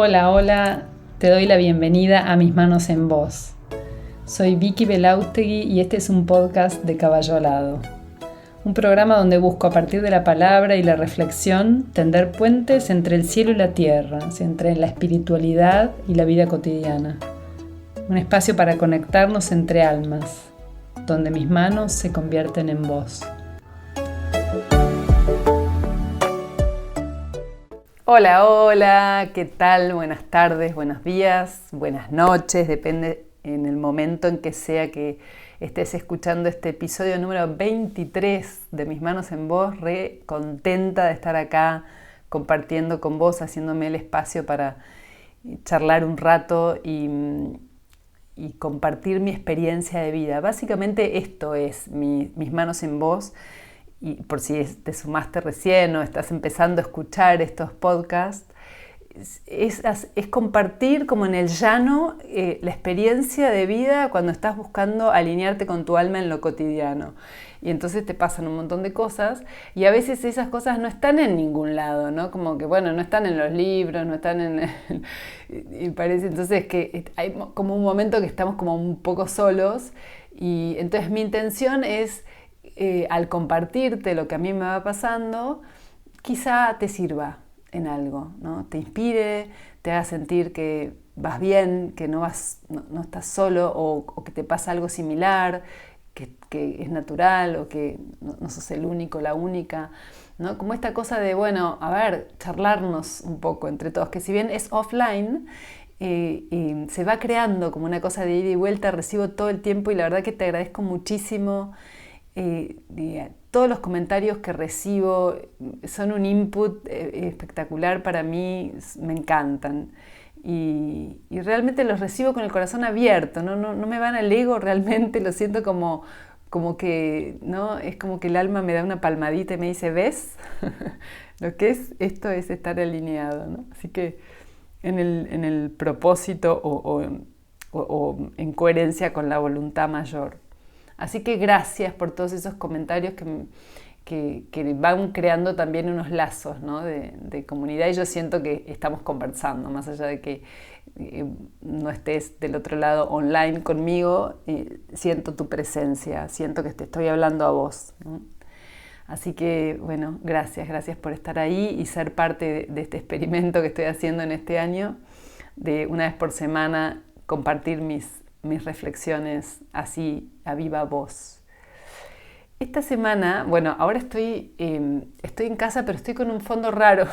Hola, hola, te doy la bienvenida a Mis Manos en Vos. Soy Vicky Belaustegui y este es un podcast de Caballo Alado. Un programa donde busco a partir de la palabra y la reflexión tender puentes entre el cielo y la tierra, entre la espiritualidad y la vida cotidiana. Un espacio para conectarnos entre almas, donde mis manos se convierten en voz. Hola, hola, ¿qué tal? Buenas tardes, buenos días, buenas noches, depende en el momento en que sea que estés escuchando este episodio número 23 de Mis Manos en Vos. Re contenta de estar acá compartiendo con vos, haciéndome el espacio para charlar un rato y compartir mi experiencia de vida. Básicamente esto es Mis Manos en Vos. Y por si te sumaste recién o estás empezando a escuchar estos podcasts, es compartir como en el llano la experiencia de vida cuando estás buscando alinearte con tu alma en lo cotidiano. Y entonces te pasan un montón de cosas y a veces esas cosas no están en ningún lado, ¿no? Como que, bueno, no están en los libros, no están en... y parece entonces que hay como un momento que estamos como un poco solos y entonces mi intención es... al compartirte lo que a mí me va pasando, quizá te sirva en algo, ¿no? Te inspire, te haga sentir que vas bien, que no estás solo o que te pasa algo similar, que es natural o que no sos el único, la única, ¿no? Como esta cosa de, bueno, a ver, charlarnos un poco entre todos, que si bien es offline, se va creando como una cosa de ida y vuelta, recibo todo el tiempo y la verdad que te agradezco muchísimo. Todos los comentarios que recibo son un input espectacular para mí, me encantan y realmente los recibo con el corazón abierto, no me van al ego, realmente lo siento como que, ¿no? Es como que el alma me da una palmadita y me dice, ¿ves? Lo que es esto es estar alineado, ¿no? Así que en el propósito o en coherencia con la voluntad mayor. Así que gracias por todos esos comentarios que van creando también unos lazos, ¿no? de comunidad y yo siento que estamos conversando, más allá de que no estés del otro lado online conmigo, siento tu presencia, siento que te estoy hablando a vos, ¿no? Así que bueno, gracias por estar ahí y ser parte de este experimento que estoy haciendo en este año, de una vez por semana compartir mis reflexiones así a viva voz. Esta semana, bueno, ahora estoy en casa, pero estoy con un fondo raro.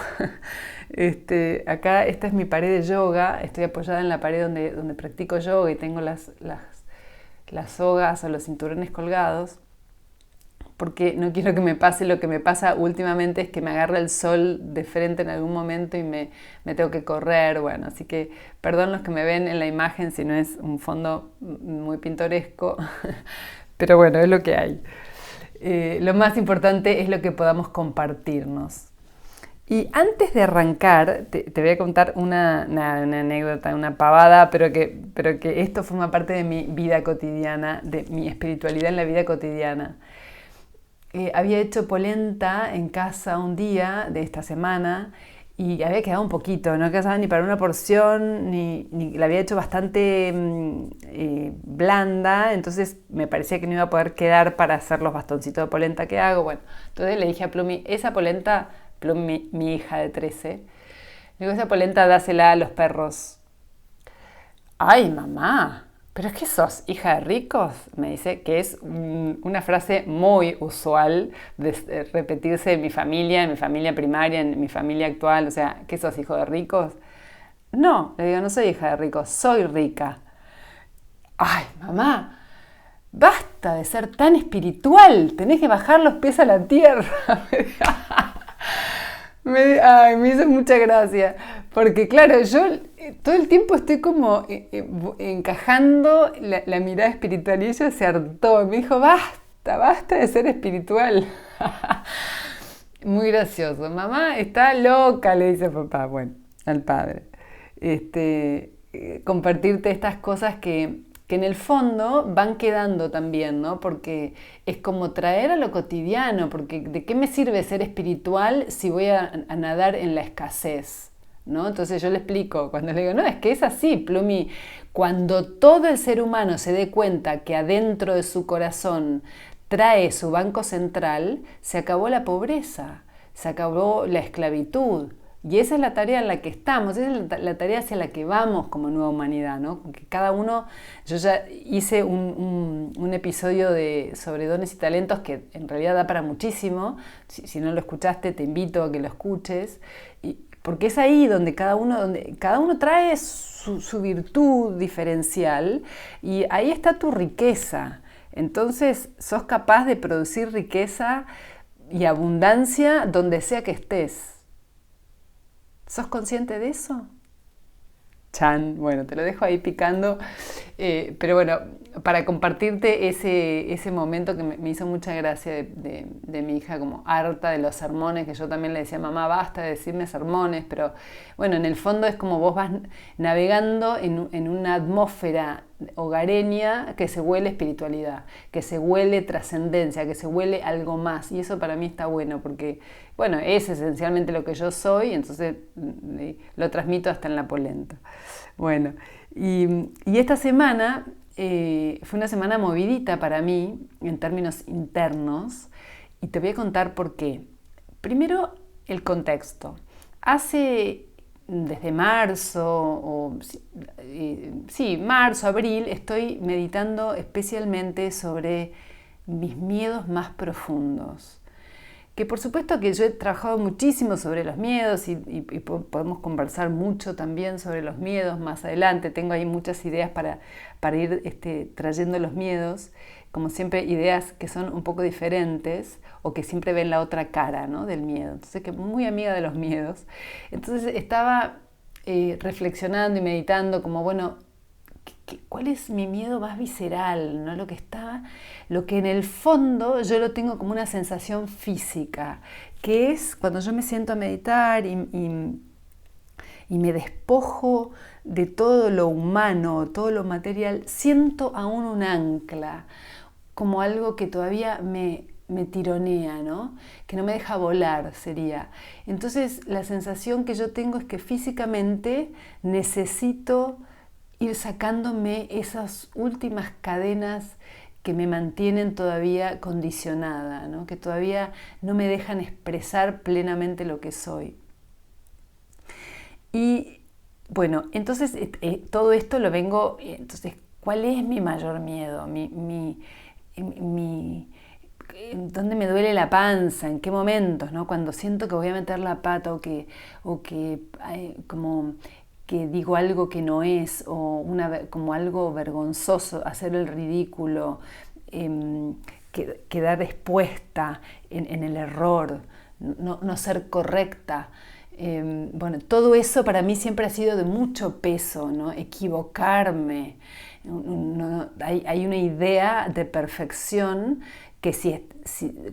Acá esta es mi pared de yoga, estoy apoyada en la pared donde practico yoga y tengo las sogas o los cinturones colgados, porque no quiero que me pase lo que me pasa últimamente, es que me agarra el sol de frente en algún momento y me tengo que correr, bueno, así que perdón los que me ven en la imagen si no es un fondo muy pintoresco, pero bueno, es lo que hay. Lo más importante es lo que podamos compartirnos. Y antes de arrancar, te voy a contar una anécdota, una pavada, pero que esto forma parte de mi vida cotidiana, de mi espiritualidad en la vida cotidiana. Había hecho polenta en casa un día de esta semana y había quedado un poquito, no alcanzaba ni para una porción, ni la había hecho bastante blanda, entonces me parecía que no iba a poder quedar para hacer los bastoncitos de polenta que hago. Bueno, entonces le dije a Plumi, esa polenta, Plumi, mi hija de 13, le digo, esa polenta dásela a los perros. ¡Ay, mamá! ¿Pero es que sos hija de ricos? Me dice que es una frase muy usual de repetirse en mi familia primaria, en mi familia actual. O sea, ¿qué sos hijo de ricos? No, le digo, no soy hija de ricos, soy rica. ¡Ay, mamá! Basta de ser tan espiritual, tenés que bajar los pies a la tierra. Me hizo mucha gracia, porque claro, yo todo el tiempo estoy como encajando la mirada espiritual y ella se hartó, me dijo, basta de ser espiritual. Muy gracioso, mamá está loca, le dice papá, bueno, al padre. Compartirte estas cosas que en el fondo van quedando también, ¿no? Porque es como traer a lo cotidiano, porque ¿de qué me sirve ser espiritual si voy a nadar en la escasez? ¿no? Entonces yo le explico, cuando le digo, no, es que es así, Plumi, cuando todo el ser humano se dé cuenta que adentro de su corazón trae su banco central, se acabó la pobreza, se acabó la esclavitud. Y esa es la tarea en la que estamos, esa es la tarea hacia la que vamos como nueva humanidad, ¿no? Que cada uno, yo ya hice un episodio sobre dones y talentos que en realidad da para muchísimo. Si no lo escuchaste, te invito a que lo escuches, porque es ahí donde cada uno trae su virtud diferencial y ahí está tu riqueza. Entonces sos capaz de producir riqueza y abundancia donde sea que estés. ¿Sos consciente de eso? Chan, bueno, te lo dejo ahí picando, pero bueno, para compartirte ese momento que me hizo mucha gracia de mi hija, como harta de los sermones, que yo también le decía, mamá, basta de decirme sermones, pero bueno, en el fondo es como vos vas navegando en una atmósfera hogareña que se huele espiritualidad, que se huele trascendencia, que se huele algo más, y eso para mí está bueno, porque bueno, es esencialmente lo que yo soy, entonces lo transmito hasta en la polenta. Bueno, y esta semana fue una semana movidita para mí en términos internos y te voy a contar por qué. Primero, el contexto. Desde marzo, marzo, abril, estoy meditando especialmente sobre mis miedos más profundos. Que por supuesto que yo he trabajado muchísimo sobre los miedos y podemos conversar mucho también sobre los miedos más adelante. Tengo ahí muchas ideas para ir trayendo los miedos, como siempre ideas que son un poco diferentes o que siempre ven la otra cara, ¿no?, del miedo. Entonces, que muy amiga de los miedos. Entonces estaba reflexionando y meditando como, bueno, ¿cuál es mi miedo más visceral? ¿No? Lo que en el fondo yo lo tengo como una sensación física, que es cuando yo me siento a meditar y me despojo de todo lo humano, todo lo material, siento aún un ancla, como algo que todavía me tironea, ¿no? Que no me deja volar, sería. Entonces la sensación que yo tengo es que físicamente necesito ir sacándome esas últimas cadenas que me mantienen todavía condicionada, ¿no?, que todavía no me dejan expresar plenamente lo que soy. Y bueno, entonces todo esto lo vengo, entonces, ¿cuál es mi mayor miedo? ¿Dónde me duele la panza? ¿En qué momentos? ¿No? Cuando siento que voy a meter la pata o que como que digo algo que no es, o como algo vergonzoso, hacer el ridículo, quedar expuesta en el error, no ser correcta. Bueno, todo eso para mí siempre ha sido de mucho peso, ¿no? Equivocarme. Hay una idea de perfección que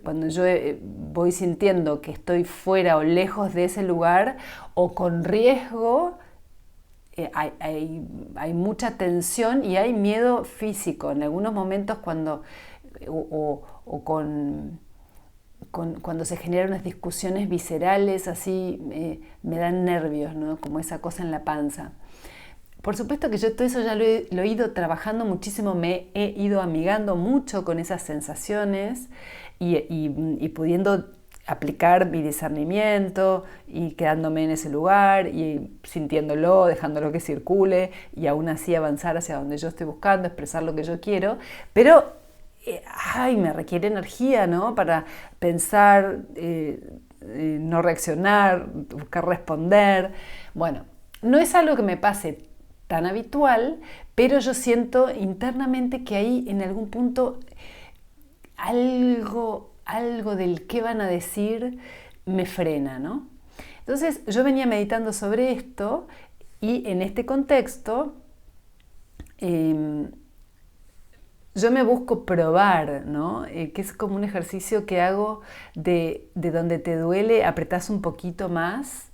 cuando yo voy sintiendo que estoy fuera o lejos de ese lugar o con riesgo, hay mucha tensión y hay miedo físico. En algunos momentos cuando se generan unas discusiones viscerales, así me dan nervios, ¿no? Como esa cosa en la panza. Por supuesto que yo todo eso ya lo he ido trabajando muchísimo, me he ido amigando mucho con esas sensaciones y pudiendo aplicar mi discernimiento y quedándome en ese lugar y sintiéndolo, dejándolo que circule y aún así avanzar hacia donde yo estoy buscando, expresar lo que yo quiero, pero me requiere energía, ¿no?, para pensar, no reaccionar, buscar responder. Bueno, no es algo que me pase tan habitual, pero yo siento internamente que ahí en algún punto algo del qué van a decir me frena, ¿no? Entonces yo venía meditando sobre esto y en este contexto yo me busco probar, ¿no? Que es como un ejercicio que hago de donde te duele, apretás un poquito más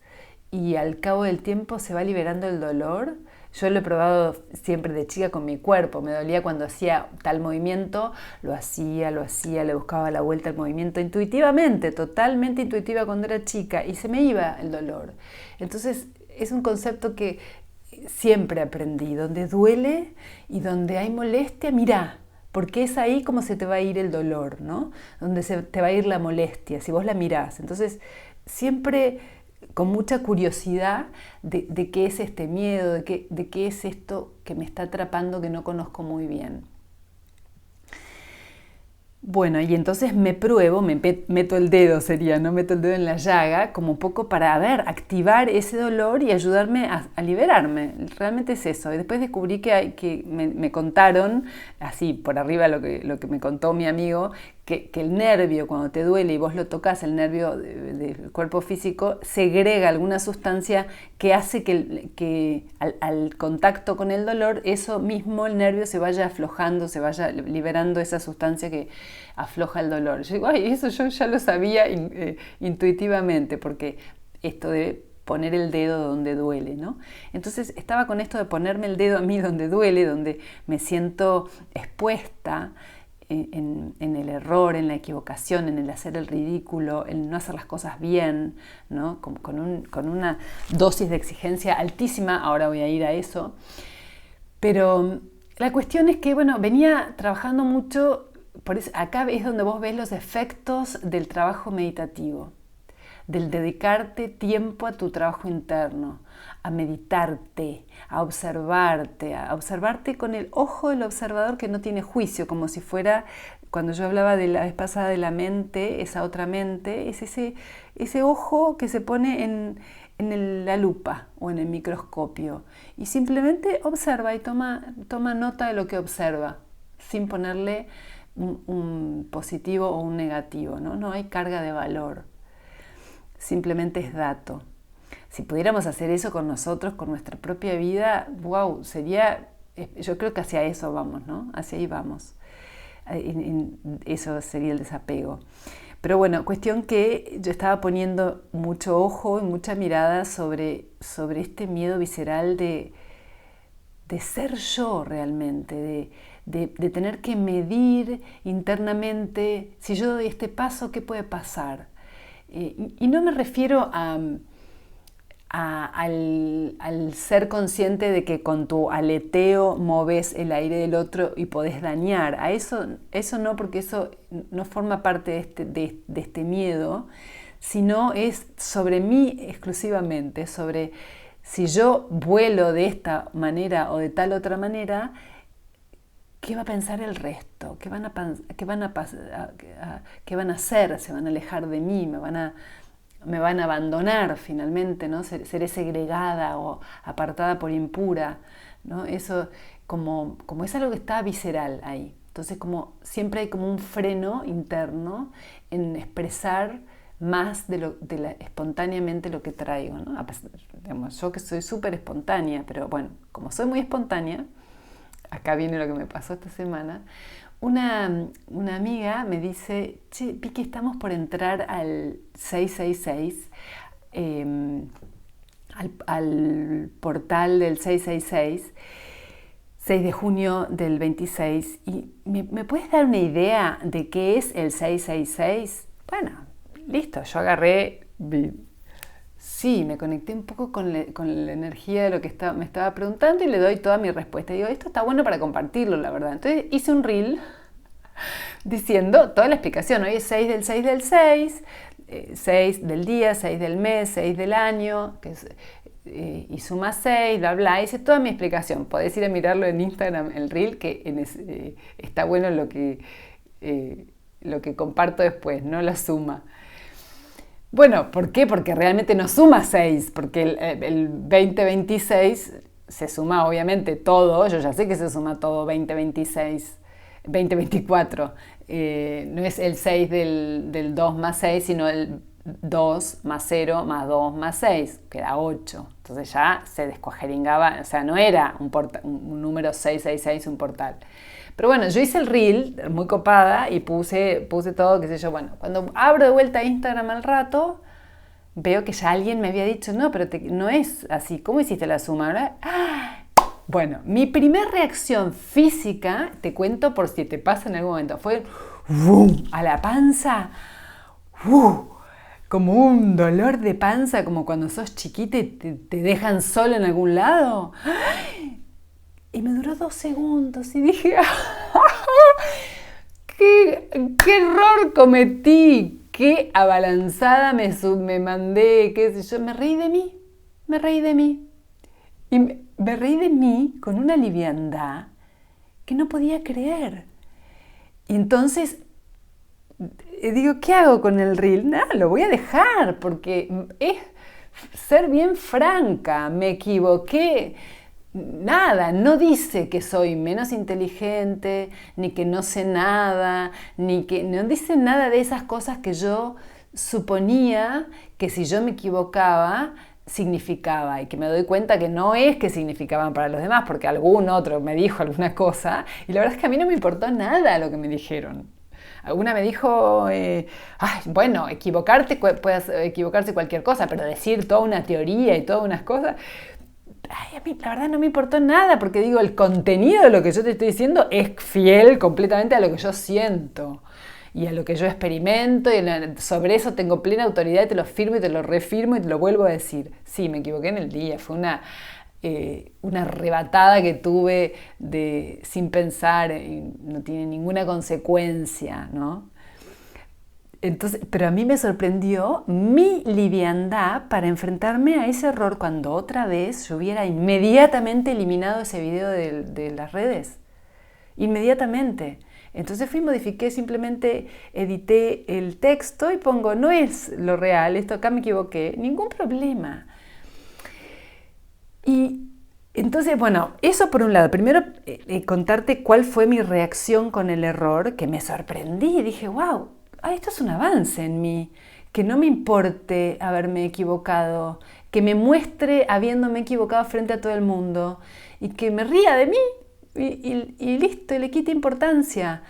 y al cabo del tiempo se va liberando el dolor. Yo lo he probado siempre de chica con mi cuerpo, me dolía cuando hacía tal movimiento, lo hacía, le buscaba la vuelta al movimiento intuitivamente, totalmente intuitiva cuando era chica y se me iba el dolor. Entonces es un concepto que siempre aprendí. Donde duele y donde hay molestia, mirá, porque es ahí como se te va a ir el dolor, ¿no? Donde se te va a ir la molestia, si vos la mirás. Entonces, siempre con mucha curiosidad de qué es este miedo, de qué es esto que me está atrapando, que no conozco muy bien. Bueno, y entonces me pruebo, meto el dedo sería, ¿no? Meto el dedo en la llaga, como un poco para, activar ese dolor y ayudarme a liberarme. Realmente es eso. Y después descubrí que me contaron, así por arriba lo que me contó mi amigo, que el nervio, cuando te duele y vos lo tocas, el nervio del cuerpo físico, segrega alguna sustancia que hace que al contacto con el dolor, eso mismo, el nervio se vaya aflojando, se vaya liberando esa sustancia que afloja el dolor. Yo digo, eso yo ya lo sabía intuitivamente, porque esto de poner el dedo donde duele, ¿no? Entonces estaba con esto de ponerme el dedo a mí donde duele, donde me siento expuesta, en el error, en la equivocación, en el hacer el ridículo, en no hacer las cosas bien, ¿no? Con una dosis de exigencia altísima. Ahora voy a ir a eso. Pero la cuestión es que, venía trabajando mucho, por eso, acá es donde vos ves los efectos del trabajo meditativo, del dedicarte tiempo a tu trabajo interno, a meditarte, a observarte con el ojo del observador que no tiene juicio, como si fuera, cuando yo hablaba de la vez pasada de la mente, esa otra mente, es ese ojo que se pone en la lupa o en el microscopio y simplemente observa y toma nota de lo que observa, sin ponerle un positivo o un negativo, ¿no? No hay carga de valor. Simplemente es dato. Si pudiéramos hacer eso con nosotros, con nuestra propia vida, wow, yo creo que hacia eso vamos, ¿no? Hacia ahí vamos. Eso sería el desapego. Pero bueno, cuestión que yo estaba poniendo mucho ojo y mucha mirada sobre este miedo visceral de ser yo realmente, de tener que medir internamente, si yo doy este paso, ¿qué puede pasar? Y no me refiero al ser consciente de que con tu aleteo moves el aire del otro y podés dañar. A eso no, porque eso no forma parte de este miedo, sino es sobre mí exclusivamente, sobre si yo vuelo de esta manera o de tal otra manera, ¿qué va a pensar el resto? ¿Qué van a hacer? ¿Se van a alejar de mí? ¿Me van a abandonar finalmente? ¿No? ¿Seré segregada o apartada por impura? ¿No? Eso como es algo que está visceral ahí. Entonces siempre hay como un freno interno en expresar más espontáneamente lo que traigo, ¿no? Digamos, yo que soy súper espontánea, pero bueno, como soy muy espontánea, acá viene lo que me pasó esta semana. Una amiga me dice, che, Vicky, estamos por entrar al 666, al portal del 666, 6 de junio del 26, y ¿me puedes dar una idea de qué es el 666? Bueno, listo, yo agarré, sí, me conecté un poco con la energía de lo que me estaba preguntando y le doy toda mi respuesta. Y digo, esto está bueno para compartirlo, la verdad. Entonces hice un reel diciendo toda la explicación. Hoy es 6 del 6 del 6, 6 del día, 6 del mes, 6 del año, y suma 6, bla, bla. Hice toda mi explicación. Podés ir a mirarlo en Instagram, el reel, que está bueno lo que comparto después, no la suma. Bueno, ¿por qué? Porque realmente no suma 6, porque el 2026 se suma obviamente todo, yo ya sé que se suma todo 2026, 2024, no es el 6 del 2 más 6, sino el 2 más 0 más 2 más 6, que da 8, entonces ya se descuajeringaba, o sea, no era un número 666 un portal. Pero bueno, yo hice el reel, muy copada, y puse todo, qué sé yo. Bueno, cuando abro de vuelta a Instagram al rato, veo que ya alguien me había dicho, no, pero no es así, ¿cómo hiciste la suma? ¿Verdad? Bueno, mi primera reacción física, te cuento por si te pasa en algún momento, fue a la panza, como un dolor de panza, como cuando sos chiquita y te dejan solo en algún lado. Y me duró 2 segundos y dije, qué error cometí, qué abalanzada me mandé, qué sé yo, me reí de mí. Y me reí de mí con una liviandad que no podía creer. Y entonces digo, ¿qué hago con el reel? Nada, lo voy a dejar porque es ser bien franca, me equivoqué. Nada, no dice que soy menos inteligente, ni que no sé nada, ni que no dice nada de esas cosas que yo suponía que si yo me equivocaba significaba, y que me doy cuenta que no es que significaban para los demás, porque algún otro me dijo alguna cosa y la verdad es que a mí no me importó nada lo que me dijeron. Alguna me dijo, bueno, puedes equivocarse cualquier cosa, pero decir toda una teoría y todas unas cosas, a mí la verdad no me importó nada, porque digo, el contenido de lo que yo te estoy diciendo es fiel completamente a lo que yo siento y a lo que yo experimento, y sobre eso tengo plena autoridad y te lo firmo y te lo refirmo y te lo vuelvo a decir. Sí, me equivoqué en el día, fue una arrebatada que tuve sin pensar, y no tiene ninguna consecuencia, ¿no? Entonces, pero a mí me sorprendió mi liviandad para enfrentarme a ese error cuando otra vez yo hubiera inmediatamente eliminado ese video de las redes. Inmediatamente. Entonces modifiqué, simplemente edité el texto y pongo, no es lo real, esto acá me equivoqué, ningún problema. Y entonces, bueno, eso por un lado. Primero, contarte cuál fue mi reacción con el error, que me sorprendí y dije, wow, esto es un avance en mí, que no me importe haberme equivocado, que me muestre habiéndome equivocado frente a todo el mundo y que me ría de mí y listo, y le quite importancia.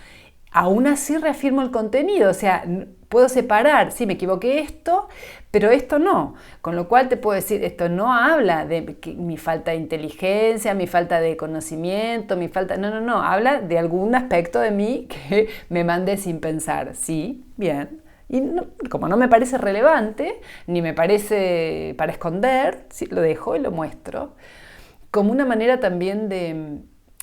Aún así reafirmo el contenido, o sea, puedo separar, sí, me equivoqué esto, pero esto no. Con lo cual te puedo decir, esto no habla de mi falta de inteligencia, mi falta de conocimiento, no, habla de algún aspecto de mí que me mandé sin pensar. Sí, bien. Y como no me parece relevante, ni me parece para esconder, sí, lo dejo y lo muestro. Como una manera también de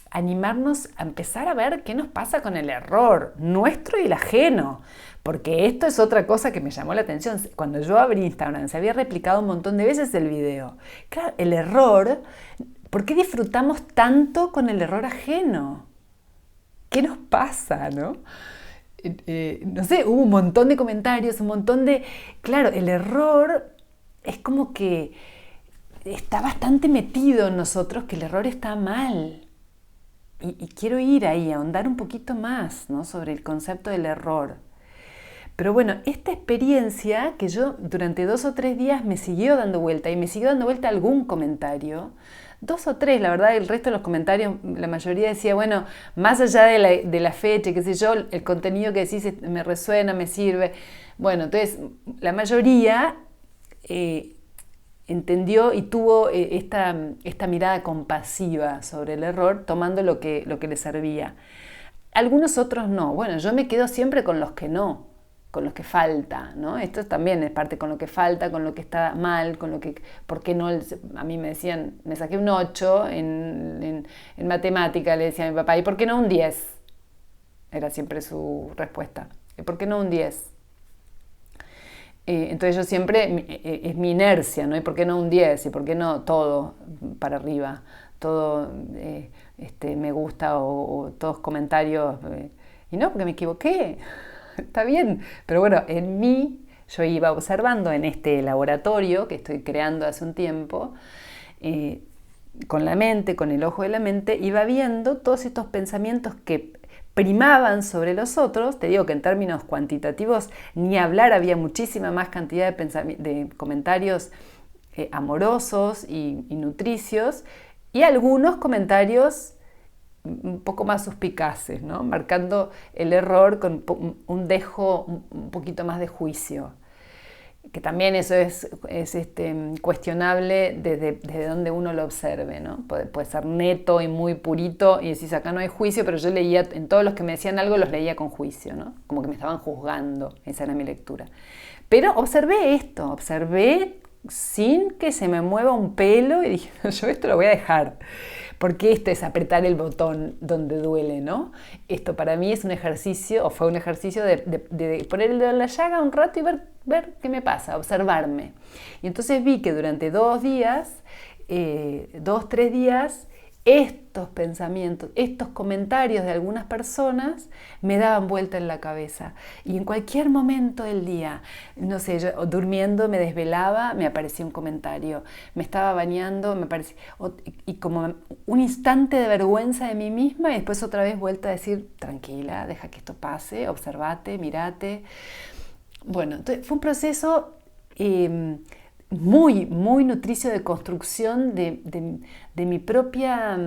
animarnos a empezar a ver qué nos pasa con el error, nuestro y el ajeno. Porque esto es otra cosa que me llamó la atención. Cuando yo abrí Instagram, se había replicado un montón de veces el video. Claro, el error, ¿por qué disfrutamos tanto con el error ajeno? ¿Qué nos pasa, no? No sé, hubo un montón de comentarios, un montón de... Claro, el error es como que está bastante metido en nosotros, que el error está mal. Y quiero ir ahí, a ahondar un poquito más, ¿no?, sobre el concepto del error. Pero bueno, esta experiencia que yo durante 2 o 3 días me siguió dando vuelta, y me siguió dando vuelta algún comentario, 2 o 3, la verdad, el resto de los comentarios, la mayoría decía, bueno, más allá de la fecha, qué sé yo, el contenido que decís me resuena, me sirve. Bueno, entonces la mayoría entendió y tuvo esta mirada compasiva sobre el error, tomando lo que le servía. Algunos otros no. Bueno, yo me quedo siempre con los que no, con los que falta, ¿no? Esto también es parte con lo que falta, con lo que está mal, con lo que... ¿Por qué no? A mí me decían, me saqué un 8 en matemática, le decía a mi papá, ¿y por qué no un 10? Era siempre su respuesta. ¿Y por qué no un 10? Entonces yo siempre, es mi inercia, ¿no? ¿Y por qué no un 10? ¿Y por qué no todo para arriba? Todo me gusta o todos comentarios. Y no, porque me equivoqué. Está bien. Pero bueno, en mí, yo iba observando en este laboratorio que estoy creando hace un tiempo, con la mente, con el ojo de la mente, iba viendo todos estos pensamientos que primaban sobre los otros. Te digo que en términos cuantitativos ni hablar, había muchísima más cantidad de comentarios amorosos y nutricios, y algunos comentarios un poco más suspicaces, ¿no?, marcando el error con un dejo un poquito más de juicio. que también eso es cuestionable desde donde uno lo observe, ¿no? Puede ser neto y muy purito y decís, acá no hay juicio, pero yo leía, en todos los que me decían algo los leía con juicio, ¿no? Como que me estaban juzgando, esa era mi lectura. Pero observé sin que se me mueva un pelo y dije, yo esto lo voy a dejar. Porque esto es apretar el botón donde duele, ¿no? Esto para mí es un ejercicio, o fue un ejercicio de poner el dedo en la llaga un rato y ver qué me pasa, observarme. Y entonces vi que durante 2 días, 3 días, estos pensamientos, estos comentarios de algunas personas me daban vuelta en la cabeza. Y en cualquier momento del día, no sé, yo durmiendo me desvelaba, me aparecía un comentario. Me estaba bañando, me aparecía... Y como un instante de vergüenza de mí misma y después otra vez vuelta a decir, tranquila, deja que esto pase, observate, mirate. Bueno, entonces fue un proceso... muy, muy nutricio de construcción de mi propia,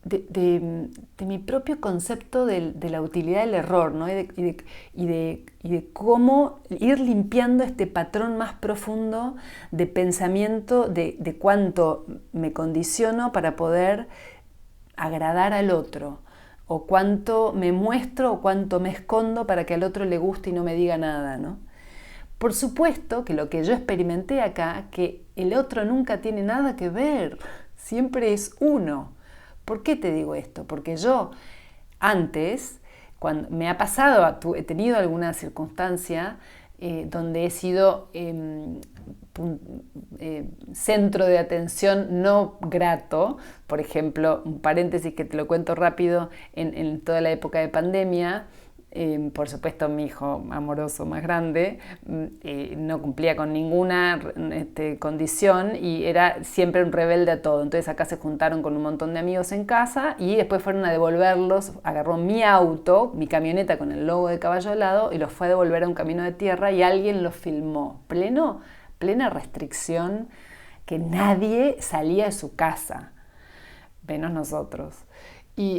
de mi propio concepto de la utilidad del error, ¿no? y de cómo ir limpiando este patrón más profundo de pensamiento de cuánto me condiciono para poder agradar al otro, o cuánto me muestro o cuánto me escondo para que al otro le guste y no me diga nada, ¿no? Por supuesto que lo que yo experimenté acá, que el otro nunca tiene nada que ver, siempre es uno. ¿Por qué te digo esto? Porque yo antes, cuando me ha pasado, he tenido alguna circunstancia donde he sido centro de atención no grato, por ejemplo, un paréntesis que te lo cuento rápido, en toda la época de pandemia, por supuesto mi hijo amoroso más grande no cumplía con ninguna condición y era siempre un rebelde a todo. Entonces acá se juntaron con un montón de amigos en casa y después fueron a devolverlos. Agarró mi auto, mi camioneta con el logo de Caballo Alado y los fue a devolver a un camino de tierra y alguien los filmó. Plena restricción, que nadie salía de su casa, menos nosotros.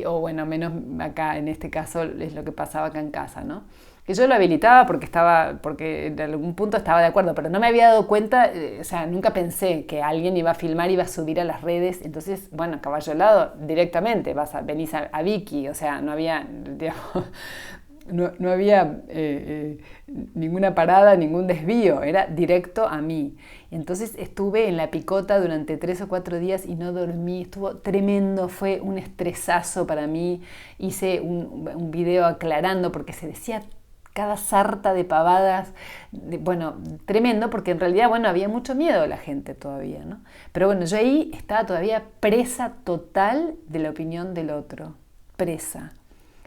O bueno, menos acá, en este caso es lo que pasaba acá en casa, ¿no? Que yo lo habilitaba porque en algún punto estaba de acuerdo, pero no me había dado cuenta, o sea, nunca pensé que alguien iba a filmar, iba a subir a las redes. Entonces, bueno, Caballo Alado, directamente, venís a Vicky, o sea, no había, digamos, no había ninguna parada, ningún desvío, era directo a mí. Entonces estuve en la picota durante 3 o 4 días y no dormí, estuvo tremendo, fue un estresazo para mí. Hice un video aclarando porque se decía cada sarta de pavadas, bueno, tremendo, porque en realidad, bueno, había mucho miedo de la gente todavía, ¿no? Pero bueno, yo ahí estaba todavía presa total de la opinión del otro, presa.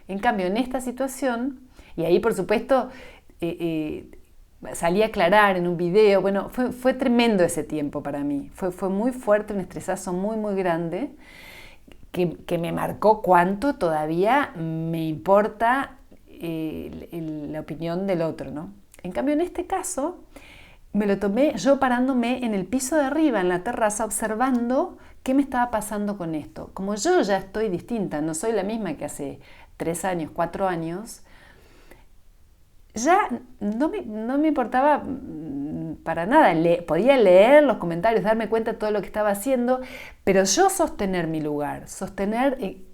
En cambio, en esta situación, y ahí por supuesto salí a aclarar en un video, bueno, fue tremendo ese tiempo para mí, fue muy fuerte, un estresazo muy, muy grande, que me marcó cuánto todavía me importa la opinión del otro, ¿no? En cambio, en este caso, me lo tomé yo parándome en el piso de arriba, en la terraza, observando qué me estaba pasando con esto. Como yo ya estoy distinta, no soy la misma que hace 3 años, 4 años, ya no me importaba para nada. Podía leer los comentarios, darme cuenta de todo lo que estaba haciendo, pero yo sostener mi lugar,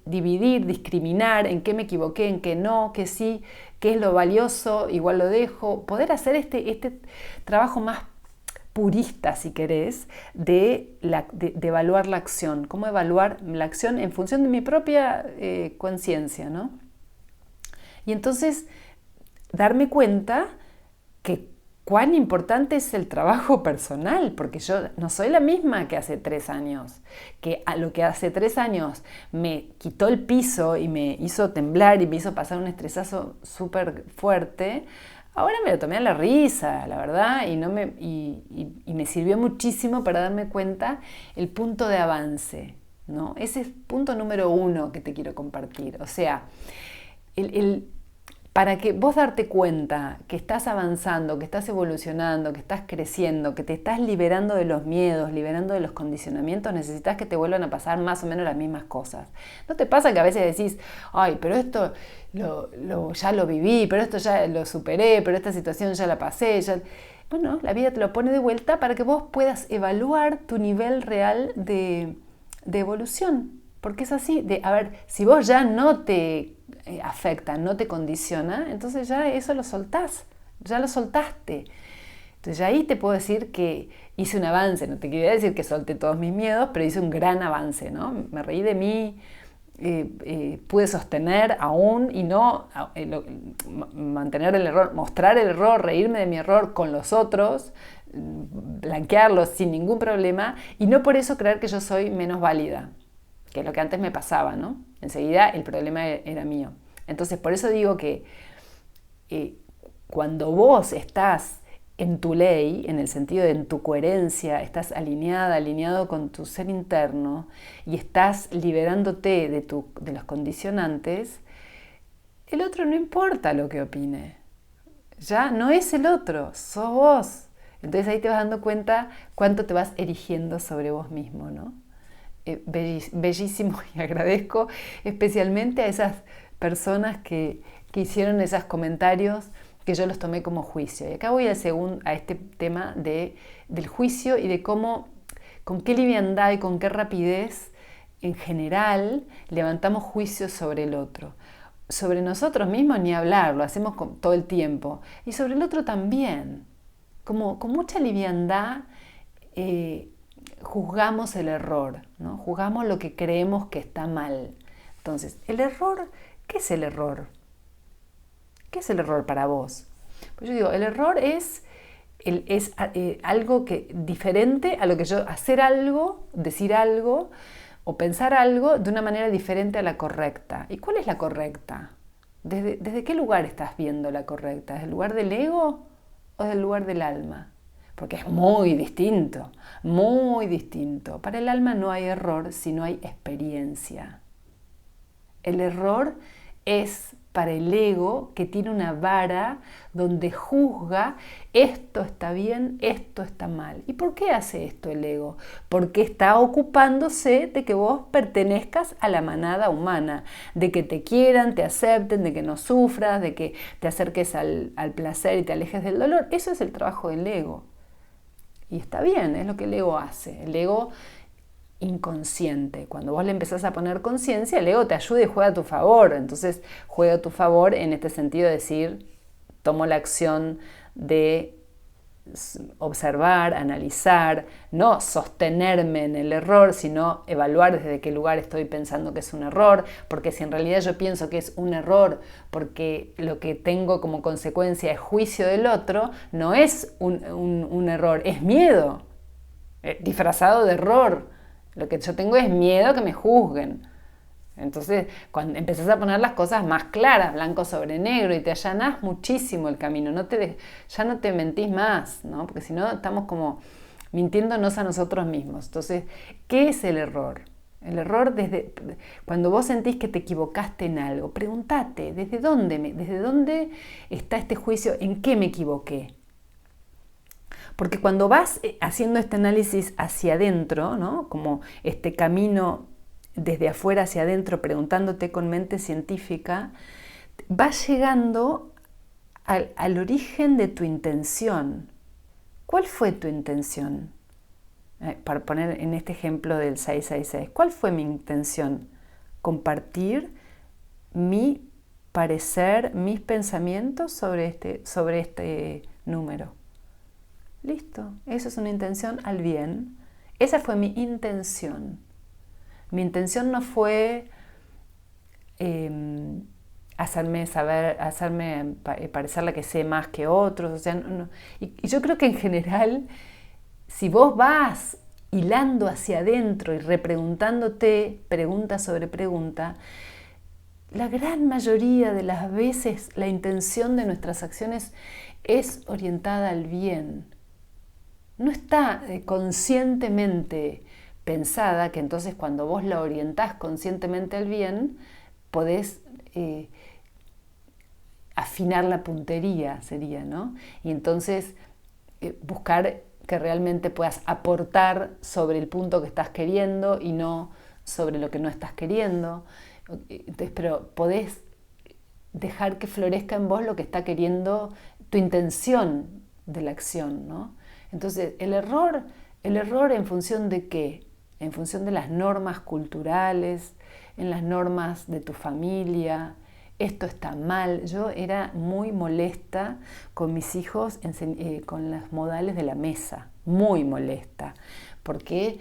dividir, discriminar en qué me equivoqué, en qué no, qué sí, qué es lo valioso, igual lo dejo, poder hacer este trabajo más purista, si querés, de evaluar la acción, cómo evaluar la acción en función de mi propia conciencia, ¿no? Y entonces darme cuenta que cuán importante es el trabajo personal, porque yo no soy la misma que hace 3 años, que a lo que hace 3 años me quitó el piso y me hizo temblar y me hizo pasar un estresazo súper fuerte. Ahora me lo tomé a la risa, la verdad, y me sirvió muchísimo para darme cuenta el punto de avance, ¿no? Ese es punto número 1 que te quiero compartir. O sea, para que vos darte cuenta que estás avanzando, que estás evolucionando, que estás creciendo, que te estás liberando de los miedos, liberando de los condicionamientos, necesitas que te vuelvan a pasar más o menos las mismas cosas. ¿No te pasa que a veces decís, ay, pero esto ya lo viví, pero esto ya lo superé, pero esta situación ya la pasé? Bueno, la vida te lo pone de vuelta para que vos puedas evaluar tu nivel real de evolución. Porque es así, a ver, si vos ya no te afecta, no te condiciona, entonces ya eso lo soltás, ya lo soltaste. Entonces ya ahí te puedo decir que hice un avance, no te quería decir que solté todos mis miedos, pero hice un gran avance, ¿no? Me reí de mí, pude sostener aún y no mantener el error, mostrar el error, reírme de mi error con los otros, blanquearlo sin ningún problema y no por eso creer que yo soy menos válida, que es lo que antes me pasaba, ¿no? Enseguida el problema era mío. Entonces, por eso digo que cuando vos estás en tu ley, en el sentido de en tu coherencia, estás alineado con tu ser interno y estás liberándote de los condicionantes, el otro no importa lo que opine. Ya no es el otro, sos vos. Entonces ahí te vas dando cuenta cuánto te vas erigiendo sobre vos mismo, ¿no? Bellísimo, y agradezco especialmente a esas personas que hicieron esos comentarios que yo los tomé como juicio. Y acá voy a este tema del juicio y de cómo, con qué liviandad y con qué rapidez en general levantamos juicios sobre el otro. Sobre nosotros mismos ni hablar, lo hacemos todo el tiempo. Y sobre el otro también. Como con mucha liviandad juzgamos el error, ¿no? Juzgamos lo que creemos que está mal. Entonces, el error, ¿qué es el error? ¿Qué es el error para vos? Pues yo digo, el error es algo diferente a lo que hacer algo, decir algo o pensar algo de una manera diferente a la correcta. ¿Y cuál es la correcta? ¿Desde qué lugar estás viendo la correcta? ¿Desde el lugar del ego o del lugar del alma? Porque es muy distinto, muy distinto. Para el alma no hay error si no hay experiencia. El error es para el ego que tiene una vara donde juzga esto está bien, esto está mal. ¿Y por qué hace esto el ego? Porque está ocupándose de que vos pertenezcas a la manada humana, de que te quieran, te acepten, de que no sufras, de que te acerques al placer y te alejes del dolor. Eso es el trabajo del ego. Y está bien, es lo que el ego hace. El ego inconsciente. Cuando vos le empezás a poner conciencia, el ego te ayuda y juega a tu favor. Entonces juega a tu favor en este sentido de decir, tomo la acción de observar, analizar, no sostenerme en el error, sino evaluar desde qué lugar estoy pensando que es un error, porque si en realidad yo pienso que es un error porque lo que tengo como consecuencia es juicio del otro, no es un error, es miedo, disfrazado de error. Lo que yo tengo es miedo a que me juzguen. Entonces, cuando empezás a poner las cosas más claras, blanco sobre negro, y te allanás muchísimo el camino, ya no te mentís más, ¿no? Porque si no estamos como mintiéndonos a nosotros mismos. Entonces, ¿qué es el error? El error cuando vos sentís que te equivocaste en algo, pregúntate, ¿desde dónde está este juicio? ¿En qué me equivoqué? Porque cuando vas haciendo este análisis hacia adentro, ¿no? Como este camino desde afuera hacia adentro, preguntándote con mente científica, vas llegando al origen de tu intención. ¿Cuál fue tu intención? Para poner en este ejemplo del 666, ¿cuál fue mi intención? Compartir mi parecer, mis pensamientos sobre este número. Listo, eso es una intención al bien. Esa fue mi intención. Mi intención no fue hacerme parecer la que sé más que otros. O sea, no. Y yo creo que en general, si vos vas hilando hacia adentro y repreguntándote pregunta sobre pregunta, la gran mayoría de las veces la intención de nuestras acciones es orientada al bien. No está conscientemente pensada, que entonces cuando vos la orientás conscientemente al bien, podés afinar la puntería sería, ¿no? Y entonces buscar que realmente puedas aportar sobre el punto que estás queriendo y no sobre lo que no estás queriendo. Entonces, pero podés dejar que florezca en vos lo que está queriendo, tu intención de la acción, ¿no? Entonces, el error ¿en función de qué? En función de las normas culturales, en las normas de tu familia. Esto está mal. Yo era muy molesta con mis hijos con los modales de la mesa, muy molesta, porque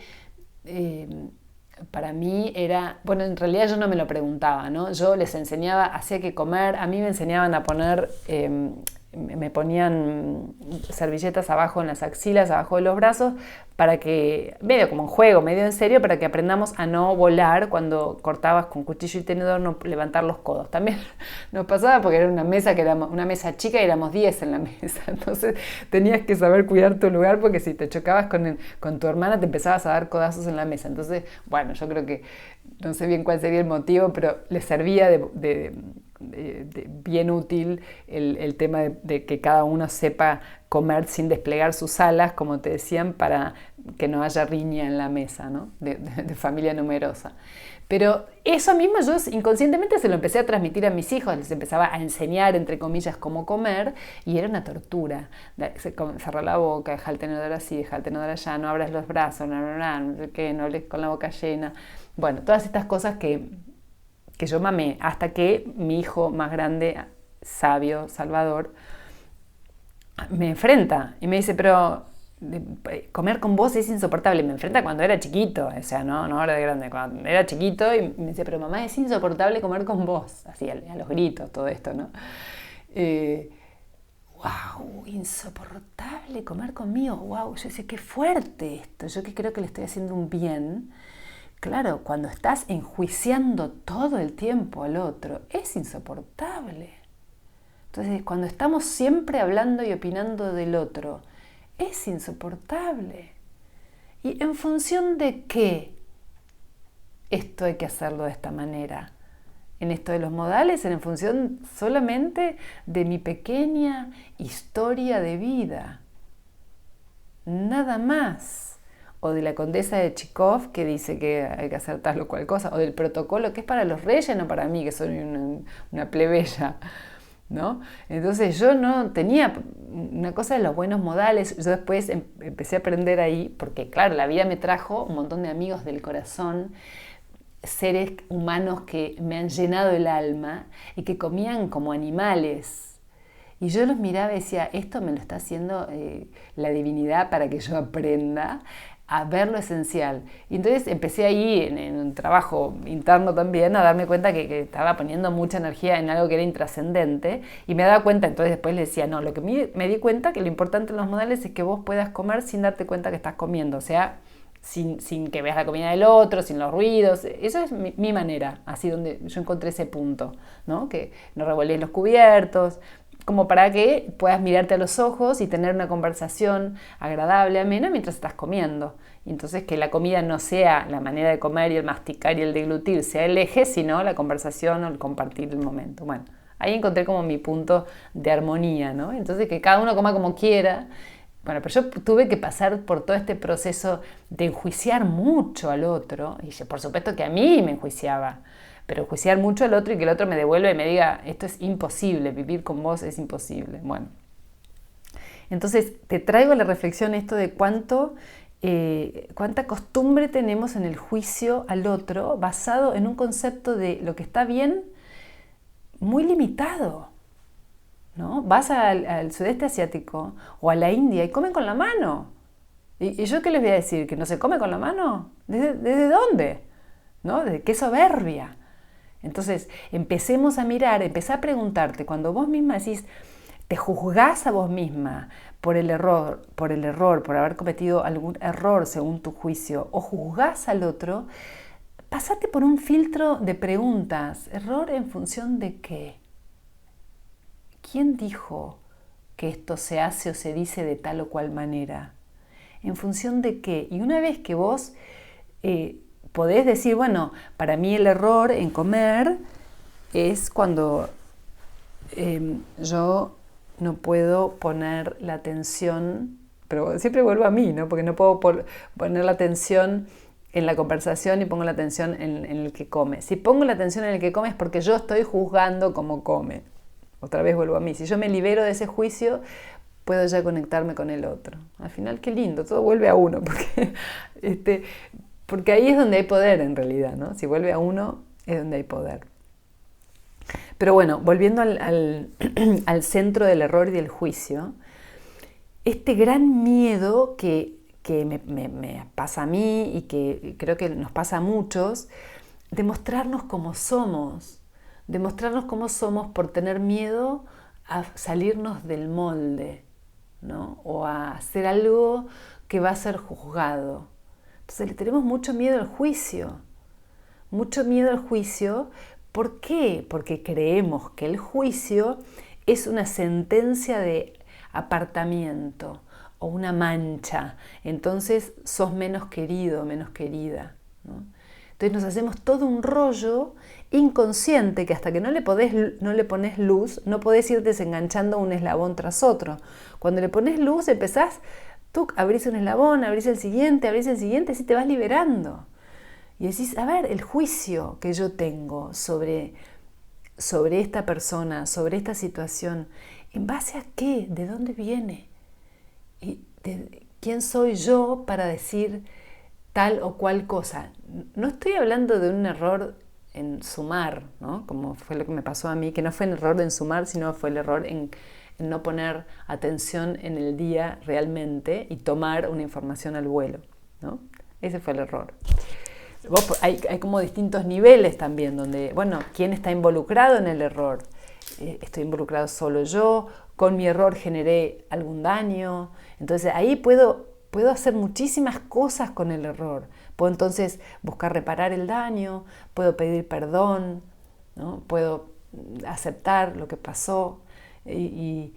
para mí era, bueno, en realidad yo no me lo preguntaba, ¿no? Yo les enseñaba, hacía que comer, a mí me enseñaban a poner, me ponían servilletas abajo en las axilas, abajo de los brazos, para que, medio como un juego, medio en serio, para que aprendamos a no volar cuando cortabas con cuchillo y tenedor, no levantar los codos. También nos pasaba porque era una mesa que éramos, una mesa chica y éramos 10 en la mesa, entonces tenías que saber cuidar tu lugar porque si te chocabas con tu hermana te empezabas a dar codazos en la mesa. Entonces, bueno, yo creo que, no sé bien cuál sería el motivo, pero les servía de bien útil el tema de que cada uno sepa comer sin desplegar sus alas, como te decían, para que no haya riña en la mesa, ¿no? de familia numerosa. Pero eso mismo yo inconscientemente se lo empecé a transmitir a mis hijos, les empezaba a enseñar, entre comillas, cómo comer, y era una tortura. Cerrar la boca, dejar el tenedor así, dejar el tenedor allá, no abras los brazos, no sé qué, no hables con la boca llena. Bueno, todas estas cosas que yo mamé, hasta que mi hijo más grande, sabio, Salvador, me enfrenta y me dice, pero comer con vos es insoportable. Me enfrenta cuando era chiquito, o sea, no ahora de grande, cuando era chiquito, y me dice, pero mamá, es insoportable comer con vos, así a los gritos, todo esto, ¿no? Wow, insoportable comer conmigo, wow, yo decía, qué fuerte esto, yo que creo que le estoy haciendo un bien. Claro, cuando estás enjuiciando todo el tiempo al otro, es insoportable. Entonces, cuando estamos siempre hablando y opinando del otro, es insoportable. ¿Y en función de qué esto hay que hacerlo de esta manera? En esto de los modales, en función solamente de mi pequeña historia de vida. Nada más. O de la condesa de Chikov, que dice que hay que hacer tal o cual cosa, o del protocolo que es para los reyes, no para mí, que soy una plebeya, ¿no? Entonces yo no tenía una cosa de los buenos modales. Yo después empecé a aprender ahí, porque claro, la vida me trajo un montón de amigos del corazón, seres humanos que me han llenado el alma y que comían como animales. Y yo los miraba y decía, esto me lo está haciendo la divinidad para que yo aprenda a ver lo esencial. Y entonces empecé ahí, en un trabajo interno también, a darme cuenta que estaba poniendo mucha energía en algo que era intrascendente, y me daba cuenta, entonces después le decía, no, lo que me di cuenta que lo importante en los modales es que vos puedas comer sin darte cuenta que estás comiendo, o sea, sin que veas la comida del otro, sin los ruidos. Eso es mi manera, así donde yo encontré ese punto, ¿no? Que no revolés los cubiertos, como para que puedas mirarte a los ojos y tener una conversación agradable, amena, mientras estás comiendo. Y entonces que la comida no sea la manera de comer y el masticar y el deglutir, sea el eje, sino la conversación o el compartir el momento. Bueno, ahí encontré como mi punto de armonía, ¿no? Entonces que cada uno coma como quiera. Bueno, pero yo tuve que pasar por todo este proceso de enjuiciar mucho al otro, y por supuesto que a mí me enjuiciaba, pero enjuiciar mucho al otro y que el otro me devuelva y me diga, esto es imposible, vivir con vos es imposible. Bueno, entonces te traigo a la reflexión esto de cuánta costumbre tenemos en el juicio al otro basado en un concepto de lo que está bien muy limitado, ¿no? Vas al sudeste asiático o a la India y comen con la mano. ¿Y yo qué les voy a decir? ¿Que no se come con la mano? ¿Desde dónde? ¿No? ¿De qué soberbia? Entonces, empecemos a mirar, empecé a preguntarte, cuando vos misma decís, te juzgás a vos misma por el error, por haber cometido algún error según tu juicio, o juzgás al otro, pasate por un filtro de preguntas. ¿Error en función de qué? ¿Quién dijo que esto se hace o se dice de tal o cual manera? ¿En función de qué? Y una vez que vos podés decir, bueno, para mí el error en comer es cuando yo no puedo poner la atención, pero siempre vuelvo a mí, ¿no? Porque no puedo poner la atención en la conversación y pongo la atención en el que come. Si pongo la atención en el que come es porque yo estoy juzgando cómo come. Otra vez vuelvo a mí. Si yo me libero de ese juicio, puedo ya conectarme con el otro. Al final, qué lindo, todo vuelve a uno, porque ahí es donde hay poder en realidad, ¿no? Si vuelve a uno, es donde hay poder. Pero bueno, volviendo al centro del error y del juicio, este gran miedo que me pasa a mí y que creo que nos pasa a muchos, de mostrarnos como somos por tener miedo a salirnos del molde, ¿no? O a hacer algo que va a ser juzgado. Entonces le tenemos mucho miedo al juicio. ¿Por qué? Porque creemos que el juicio es una sentencia de apartamiento o una mancha. Entonces sos menos querido, menos querida, ¿no? Entonces nos hacemos todo un rollo inconsciente que hasta que no le pones luz, no podés ir desenganchando un eslabón tras otro. Cuando le pones luz empezás, tú abrís un eslabón, abrís el siguiente, así te vas liberando. Y decís, a ver, el juicio que yo tengo sobre esta persona, sobre esta situación, ¿en base a qué? ¿De dónde viene? ¿Y quién soy yo para decir tal o cual cosa? No estoy hablando de un error en sumar, ¿no? Como fue lo que me pasó a mí, que no fue el error en sumar, sino fue el error en no poner atención en el día realmente y tomar una información al vuelo, ¿no? Ese fue el error. Hay como distintos niveles también, donde, bueno, ¿quién está involucrado en el error? ¿Estoy involucrado solo yo? ¿Con mi error generé algún daño? Entonces ahí puedo hacer muchísimas cosas con el error. Puedo entonces buscar reparar el daño, puedo pedir perdón, ¿no? Puedo aceptar lo que pasó y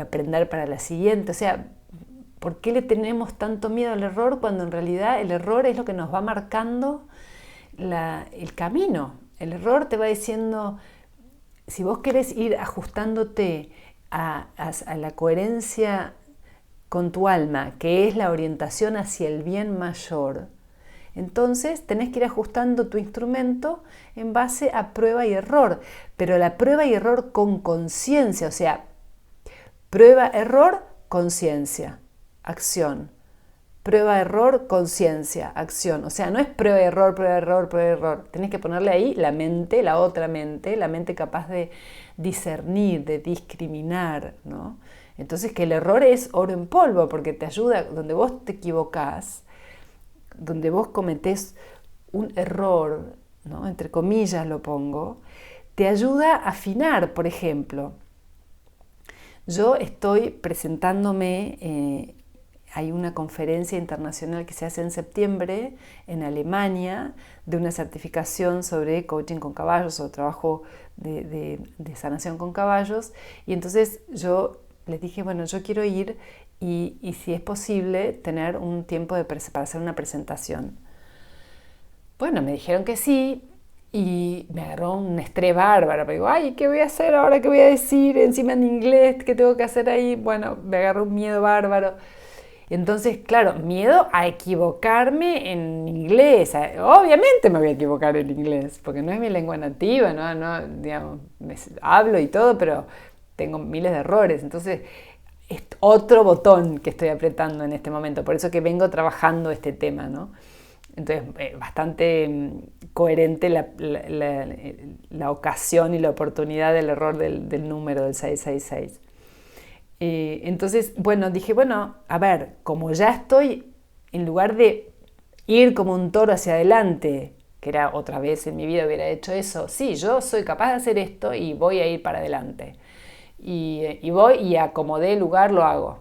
aprender para la siguiente. O sea, ¿por qué le tenemos tanto miedo al error cuando en realidad el error es lo que nos va marcando el camino? El error te va diciendo, si vos querés ir ajustándote a la coherencia con tu alma, que es la orientación hacia el bien mayor, entonces tenés que ir ajustando tu instrumento en base a prueba y error, pero la prueba y error con conciencia, o sea, prueba, error, conciencia, acción. Prueba, error, conciencia, acción. O sea, no es prueba, error, prueba, error, prueba, error. Tenés que ponerle ahí la mente, la otra mente, la mente capaz de discernir, de discriminar, ¿no? Entonces que el error es oro en polvo, porque te ayuda, donde vos te equivocás, donde vos cometés un error, ¿no? Entre comillas lo pongo, te ayuda a afinar. Por ejemplo, yo estoy presentándome, hay una conferencia internacional que se hace en septiembre en Alemania de una certificación sobre coaching con caballos o trabajo de sanación con caballos, y entonces yo les dije, bueno, yo quiero ir y si es posible tener un tiempo para hacer una presentación. Bueno, me dijeron que sí. Y me agarró un estrés bárbaro, pero digo, ay, ¿qué voy a hacer ahora? ¿Qué voy a decir? Encima en inglés, ¿qué tengo que hacer ahí? Bueno, me agarró un miedo bárbaro. Entonces, claro, miedo a equivocarme en inglés. Obviamente me voy a equivocar en inglés, porque no es mi lengua nativa, no digamos, hablo y todo, pero tengo miles de errores. Entonces, es otro botón que estoy apretando en este momento. Por eso que vengo trabajando este tema, ¿no? Entonces, bastante coherente la ocasión y la oportunidad del error del número del 666. Entonces, bueno, dije, bueno, a ver, como ya estoy, en lugar de ir como un toro hacia adelante, que era otra vez en mi vida hubiera hecho eso, sí, yo soy capaz de hacer esto y voy a ir para adelante. Y voy y a como dé lugar lo hago.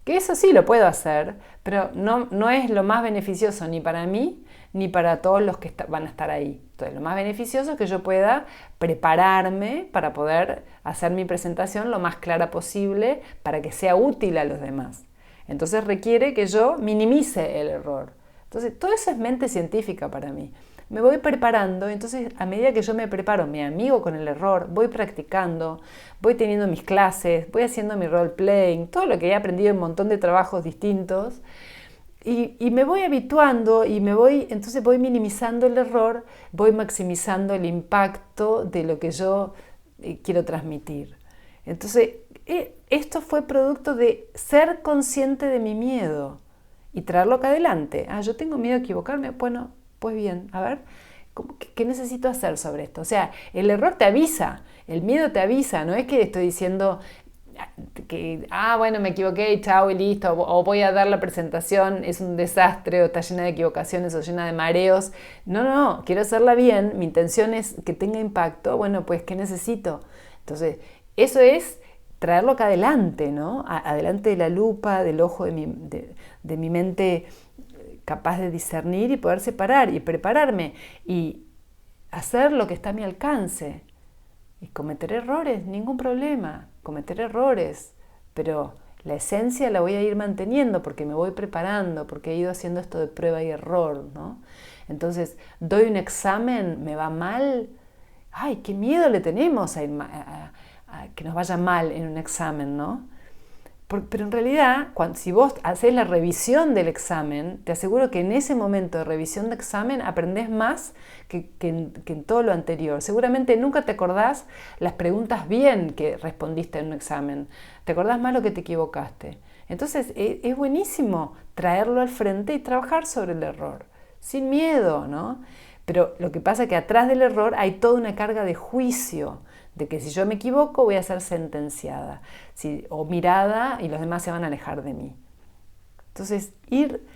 Que eso sí lo puedo hacer, pero no es lo más beneficioso ni para mí ni para todos los que van a estar ahí. Entonces, lo más beneficioso es que yo pueda prepararme para poder hacer mi presentación lo más clara posible para que sea útil a los demás. Entonces requiere que yo minimice el error. Entonces, todo eso es mente científica para mí. me voy preparando. Entonces, a medida que yo me preparo, me amigo con el error, voy practicando, voy teniendo mis clases, voy haciendo mi role playing, todo lo que he aprendido en un montón de trabajos distintos. Y me voy habituando y entonces voy minimizando el error, voy maximizando el impacto de lo que yo quiero transmitir. Entonces, esto fue producto de ser consciente de mi miedo y traerlo acá adelante. Yo tengo miedo a equivocarme. Bueno, pues bien, a ver, ¿qué necesito hacer sobre esto? O sea, el error te avisa, el miedo te avisa, no es que estoy diciendo que, bueno, me equivoqué y chao y listo, o voy a dar la presentación, es un desastre, o está llena de equivocaciones, o llena de mareos. No, quiero hacerla bien, mi intención es que tenga impacto. Bueno, pues, ¿qué necesito? Entonces, eso es traerlo acá adelante, ¿no? Adelante de la lupa, del ojo de mi mente capaz de discernir y poder separar y prepararme y hacer lo que está a mi alcance. Y cometer errores, ningún problema, cometer errores, pero la esencia la voy a ir manteniendo porque me voy preparando, porque he ido haciendo esto de prueba y error, ¿no? Entonces, doy un examen, me va mal, ¡ay, qué miedo le tenemos a que nos vaya mal en un examen, ¿no? Pero en realidad, si vos haces la revisión del examen, te aseguro que en ese momento de revisión de examen aprendés más que en todo lo anterior. Seguramente nunca te acordás las preguntas bien que respondiste en un examen. Te acordás más lo que te equivocaste. Entonces es buenísimo traerlo al frente y trabajar sobre el error, sin miedo, ¿no? Pero lo que pasa es que atrás del error hay toda una carga de juicio, de que si yo me equivoco voy a ser sentenciada o mirada y los demás se van a alejar de mí. Entonces, ir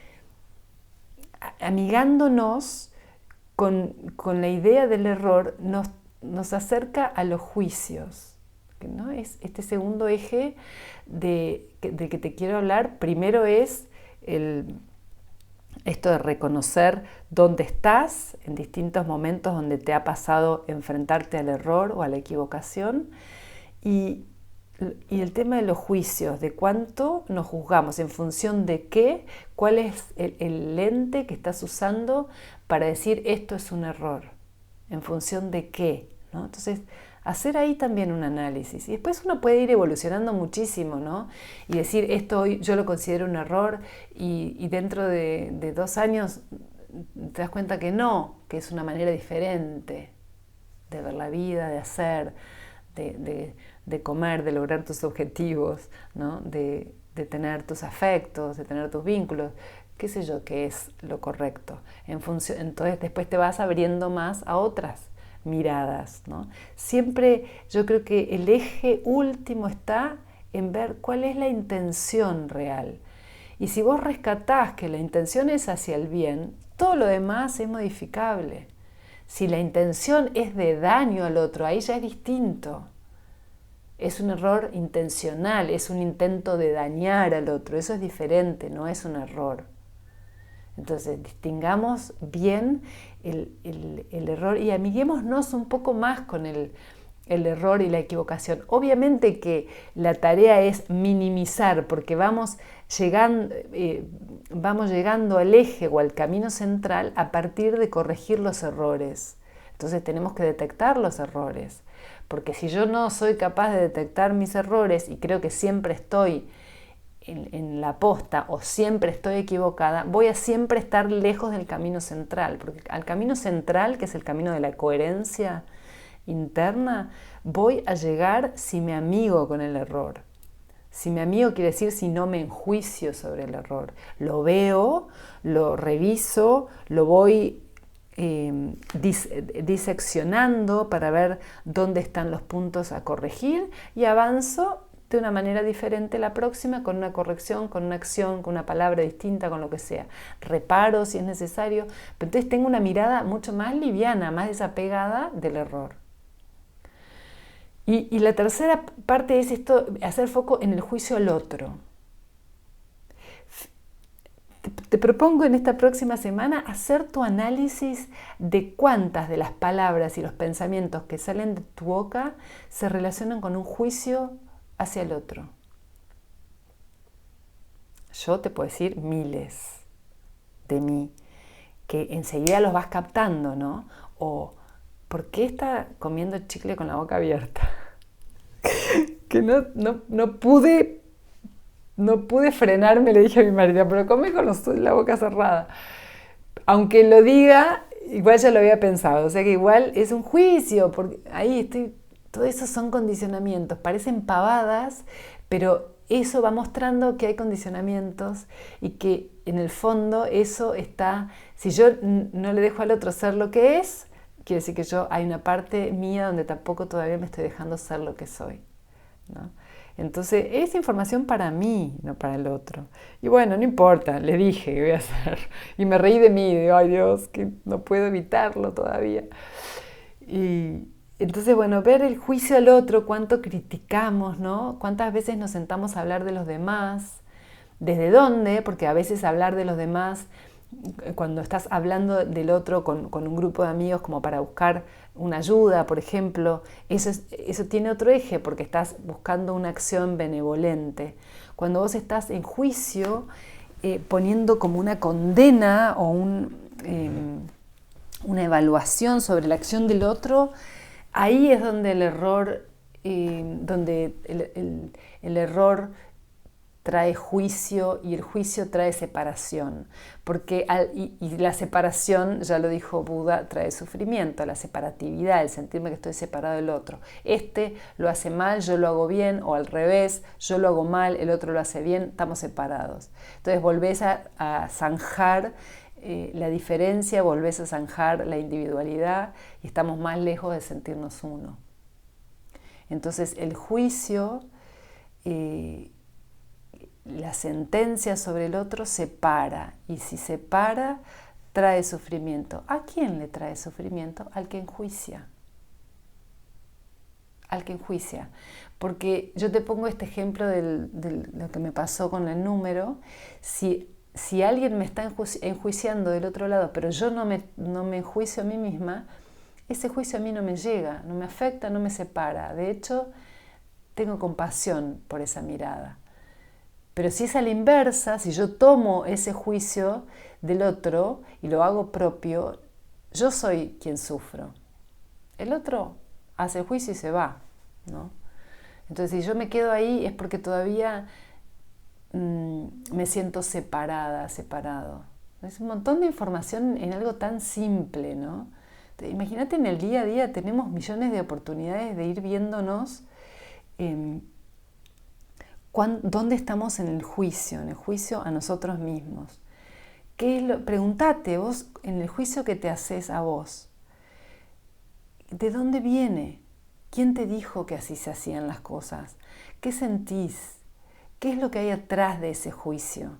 amigándonos con la idea del error nos acerca a los juicios, ¿no? Es este segundo eje de que te quiero hablar. Primero es esto de reconocer dónde estás en distintos momentos donde te ha pasado enfrentarte al error o a la equivocación, y el tema de los juicios, de cuánto nos juzgamos, en función de qué, cuál es el lente que estás usando para decir esto es un error, en función de qué, ¿no? Entonces, hacer ahí también un análisis. Y después uno puede ir evolucionando muchísimo, ¿no? Y decir, esto hoy yo lo considero un error, y dentro de 2 años te das cuenta que no, que es una manera diferente de ver la vida, de hacer, de comer, de lograr tus objetivos, ¿no? De tener tus afectos, de tener tus vínculos, qué sé yo, qué es lo correcto. Entonces después te vas abriendo más a otras miradas, ¿no? Siempre yo creo que el eje último está en ver cuál es la intención real. Y si vos rescatás que la intención es hacia el bien, todo lo demás es modificable. Si la intención es de daño al otro, ahí ya es distinto. Es un error intencional, es un intento de dañar al otro, eso es diferente, no es un error. Entonces, distingamos bien el error y amiguémonos un poco más con el error y la equivocación. Obviamente que la tarea es minimizar, porque vamos llegando al eje o al camino central a partir de corregir los errores. Entonces tenemos que detectar los errores, porque si yo no soy capaz de detectar mis errores y creo que siempre estoy en la posta o siempre estoy equivocada, voy a siempre estar lejos del camino central, porque al camino central, que es el camino de la coherencia interna, voy a llegar si me amigo con el error. Si me amigo quiere decir si no me enjuicio sobre el error. Lo veo, lo reviso, lo voy diseccionando para ver dónde están los puntos a corregir y avanzo de una manera diferente la próxima, con una corrección, con una acción, con una palabra distinta, con lo que sea. Reparo si es necesario, pero entonces tengo una mirada mucho más liviana, más desapegada del error. Y la tercera parte es esto, hacer foco en el juicio al otro. Te propongo en esta próxima semana hacer tu análisis de cuántas de las palabras y los pensamientos que salen de tu boca se relacionan con un juicio hacia el otro. Yo te puedo decir miles de mí. que enseguida los vas captando, ¿no? O, ¿por qué está comiendo chicle con la boca abierta? Que no pude frenarme, le dije a mi marido, pero come con la boca cerrada. Aunque lo diga, igual ya lo había pensado, o sea que igual es un juicio, porque ahí todo eso son condicionamientos, parecen pavadas, pero eso va mostrando que hay condicionamientos y que en el fondo eso está, si yo no le dejo al otro ser lo que es, quiere decir que hay una parte mía donde tampoco todavía me estoy dejando ser lo que soy, ¿no? Entonces, es información para mí, no para el otro. Y bueno, no importa, le dije que voy a hacer. Y me reí de mí, digo, ay Dios, que no puedo evitarlo todavía. Y entonces, bueno, ver el juicio al otro, cuánto criticamos, ¿no? Cuántas veces nos sentamos a hablar de los demás, desde dónde, porque a veces hablar de los demás, cuando estás hablando del otro con un grupo de amigos como para buscar una ayuda, por ejemplo, eso tiene otro eje porque estás buscando una acción benevolente. Cuando vos estás en juicio, poniendo como una condena o una evaluación sobre la acción del otro, ahí es donde el error, el error trae juicio y el juicio trae separación, porque y la separación, ya lo dijo Buda, trae sufrimiento, la separatividad, el sentirme que estoy separado del otro. Este lo hace mal, yo lo hago bien, o al revés, yo lo hago mal, el otro lo hace bien, estamos separados. Entonces volvés a zanjar la diferencia, volvés a zanjar la individualidad y estamos más lejos de sentirnos uno. Entonces el juicio, la sentencia sobre el otro separa, y si separa, trae sufrimiento. ¿A quién le trae sufrimiento? Al que enjuicia. Al que enjuicia. Porque yo te pongo este ejemplo de lo que me pasó con el número. Si alguien me está enjuiciando del otro lado, pero yo no me enjuicio a mí misma, ese juicio a mí no me llega, no me afecta, no me separa. De hecho, tengo compasión por esa mirada. Pero si es a la inversa, si yo tomo ese juicio del otro y lo hago propio, yo soy quien sufro. El otro hace el juicio y se va, ¿no? Entonces, si yo me quedo ahí es porque todavía me siento separada, separado. Es un montón de información en algo tan simple, ¿no? Imagínate, en el día a día tenemos millones de oportunidades de ir viéndonos ¿dónde estamos en el juicio a nosotros mismos? Pregúntate vos, en el juicio que te haces a vos, ¿de dónde viene? ¿Quién te dijo que así se hacían las cosas? ¿Qué sentís? ¿Qué es lo que hay atrás de ese juicio?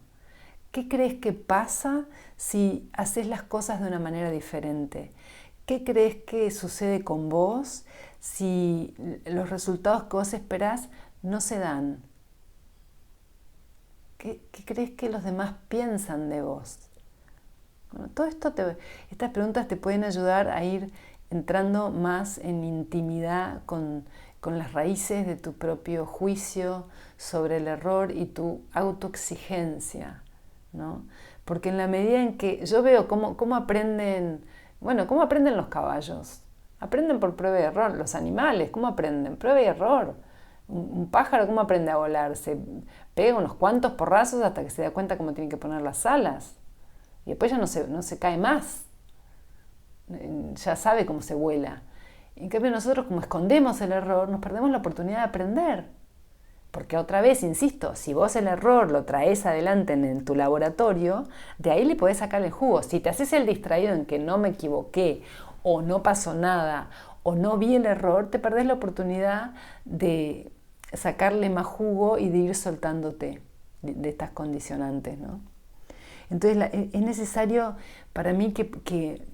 ¿Qué crees que pasa si haces las cosas de una manera diferente? ¿Qué crees que sucede con vos si los resultados que vos esperás no se dan? ¿Qué crees que los demás piensan de vos? Bueno, todo esto estas preguntas te pueden ayudar a ir entrando más en intimidad con las raíces de tu propio juicio sobre el error y tu autoexigencia, ¿no? Porque en la medida en que yo veo cómo aprenden, cómo aprenden los caballos, aprenden por prueba y error. Los animales, ¿cómo aprenden? Prueba y error. Un pájaro, ¿cómo aprende a volar? Se pega unos cuantos porrazos hasta que se da cuenta cómo tiene que poner las alas. Y después ya no se cae más. Ya sabe cómo se vuela. En cambio nosotros, como escondemos el error, nos perdemos la oportunidad de aprender. Porque otra vez, insisto, si vos el error lo traes adelante en tu laboratorio, de ahí le podés sacar el jugo. Si te haces el distraído en que no me equivoqué, o no pasó nada, o no vi el error, te perdés la oportunidad de sacarle más jugo y de ir soltándote de estas condicionantes, ¿no? Entonces es necesario para mí que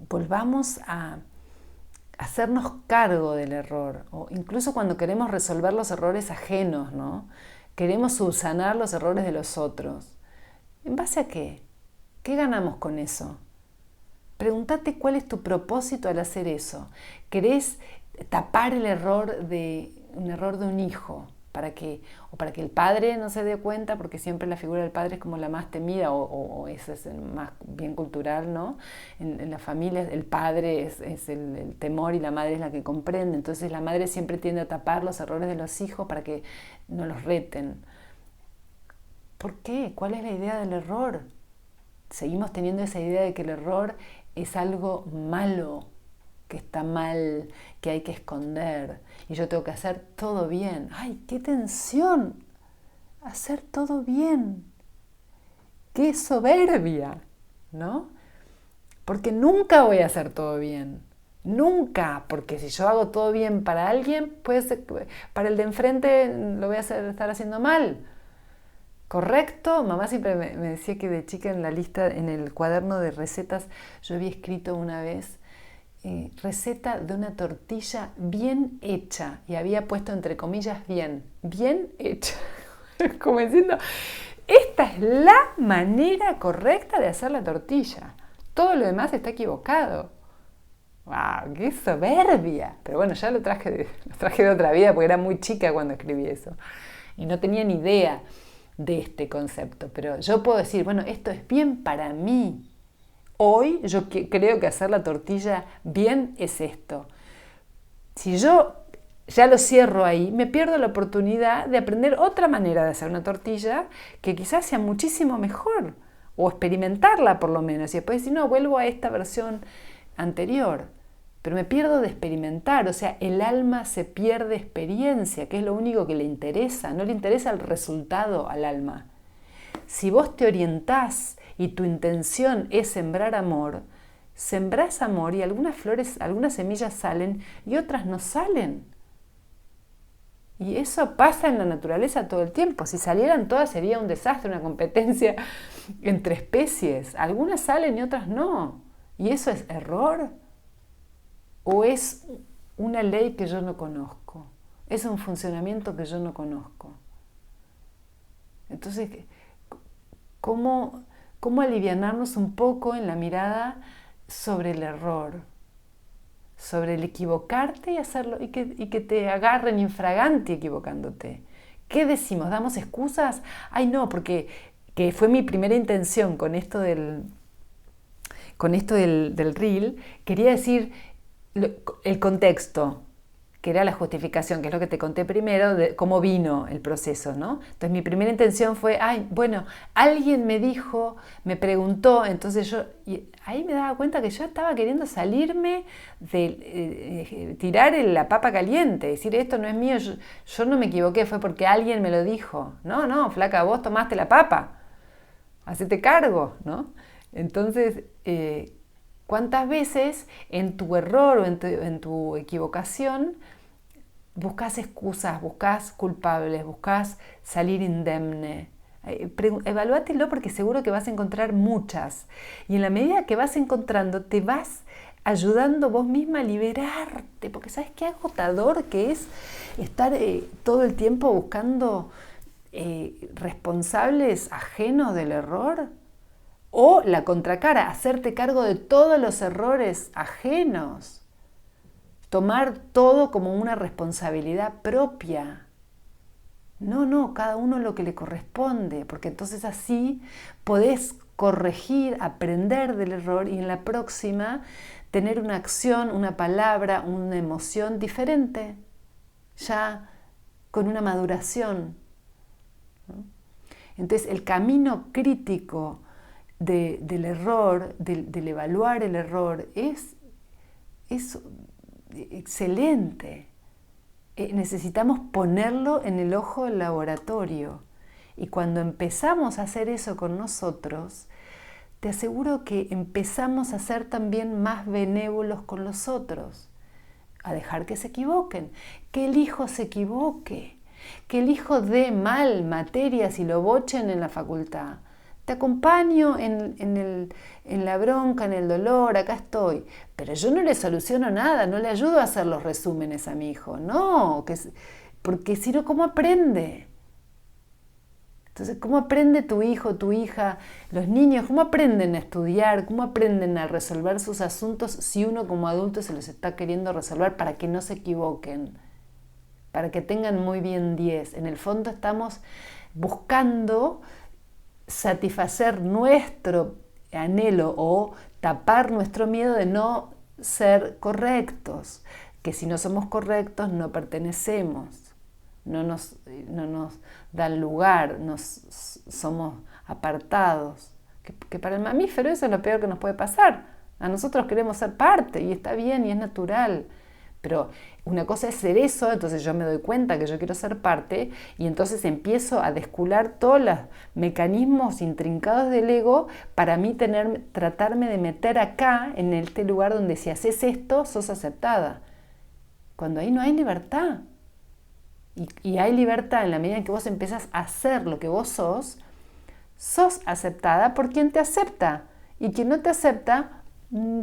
volvamos a hacernos cargo del error, o incluso cuando queremos resolver los errores ajenos, ¿no? Queremos subsanar los errores de los otros. ¿En base a qué? ¿Qué ganamos con eso? Pregúntate cuál es tu propósito al hacer eso. ¿Querés tapar un error de un hijo o para que el padre no se dé cuenta, porque siempre la figura del padre es como la más temida, o eso es más bien cultural, ¿no? En las familias el padre es el temor y la madre es la que comprende, entonces la madre siempre tiende a tapar los errores de los hijos para que no los reten. ¿Por qué? ¿Cuál es la idea del error? Seguimos teniendo esa idea de que el error es algo malo, que está mal, que hay que esconder, y yo tengo que hacer todo bien. ¡Ay, qué tensión! Hacer todo bien. ¡Qué soberbia! ¿No? Porque nunca voy a hacer todo bien. Nunca, porque si yo hago todo bien para alguien, puede ser, para el de enfrente lo voy a estar haciendo mal. ¿Correcto? Mamá siempre me decía que de chica en la lista, en el cuaderno de recetas, yo había escrito una vez receta de una tortilla bien hecha, y había puesto entre comillas bien hecha, como diciendo, esta es la manera correcta de hacer la tortilla, todo lo demás está equivocado. ¡Wow! ¡Qué soberbia! Pero bueno, ya lo traje de otra vida, porque era muy chica cuando escribí eso y no tenía ni idea de este concepto, pero yo puedo decir, bueno, esto es bien para mí. Hoy yo creo que hacer la tortilla bien es esto. Si yo ya lo cierro ahí, me pierdo la oportunidad de aprender otra manera de hacer una tortilla que quizás sea muchísimo mejor, o experimentarla por lo menos, y después decir, no, vuelvo a esta versión anterior. Pero me pierdo de experimentar, o sea, el alma se pierde experiencia, que es lo único que le interesa, no le interesa el resultado al alma. Si vos te orientás y tu intención es sembrar amor, sembrás amor y algunas flores, algunas semillas salen y otras no salen. Y eso pasa en la naturaleza todo el tiempo. Si salieran todas sería un desastre, una competencia entre especies. Algunas salen y otras no. ¿Y eso es error? ¿O es una ley que yo no conozco? ¿Es un funcionamiento que yo no conozco? Entonces, ¿cómo alivianarnos un poco en la mirada sobre el error? Sobre el equivocarte y hacerlo, y que te agarren infraganti equivocándote. ¿Qué decimos? ¿Damos excusas? Ay, no, porque que fue mi primera intención con esto del reel, quería decir el contexto, que era la justificación, que es lo que te conté primero, de cómo vino el proceso, ¿no? Entonces mi primera intención fue, bueno, alguien me dijo, me preguntó, entonces yo, y ahí me daba cuenta que yo estaba queriendo salirme de tirar la papa caliente, decir, esto no es mío, yo no me equivoqué, fue porque alguien me lo dijo. No, flaca, vos tomaste la papa, hacete cargo, ¿no? Entonces, ¿cuántas veces en tu error o en tu equivocación buscas excusas, buscas culpables, buscas salir indemne? Evalúatelo, porque seguro que vas a encontrar muchas. Y en la medida que vas encontrando, te vas ayudando vos misma a liberarte, porque ¿sabes qué agotador que es estar todo el tiempo buscando responsables ajenos del error? O la contracara, hacerte cargo de todos los errores ajenos. Tomar todo como una responsabilidad propia. No, cada uno lo que le corresponde, porque entonces así podés corregir, aprender del error y en la próxima tener una acción, una palabra, una emoción diferente, ya con una maduración, ¿no? Entonces el camino crítico del error, del evaluar el error, es excelente. Necesitamos ponerlo en el ojo del laboratorio. Y cuando empezamos a hacer eso con nosotros, te aseguro que empezamos a ser también más benévolos con los otros, a dejar que se equivoquen, que el hijo se equivoque, que el hijo dé mal materias y lo bochen en la facultad. Te acompaño en la bronca, en el dolor, acá estoy. Pero yo no le soluciono nada, no le ayudo a hacer los resúmenes a mi hijo. No, porque si no, ¿cómo aprende? Entonces, ¿cómo aprende tu hijo, tu hija, los niños? ¿Cómo aprenden a estudiar? ¿Cómo aprenden a resolver sus asuntos si uno como adulto se los está queriendo resolver para que no se equivoquen? para que tengan muy bien 10. En el fondo estamos buscando satisfacer nuestro anhelo o tapar nuestro miedo de no ser correctos, que si no somos correctos no pertenecemos, no nos dan lugar, somos apartados, que para el mamífero eso es lo peor que nos puede pasar. A nosotros queremos ser parte y está bien y es natural, pero una cosa es ser eso, entonces yo me doy cuenta que yo quiero ser parte y entonces empiezo a descular todos los mecanismos intrincados del ego para mí tratarme de meter acá, en este lugar donde si haces esto, sos aceptada. Cuando ahí no hay libertad. Y hay libertad en la medida en que vos empezás a hacer lo que vos sos aceptada por quien te acepta. Y quien no te acepta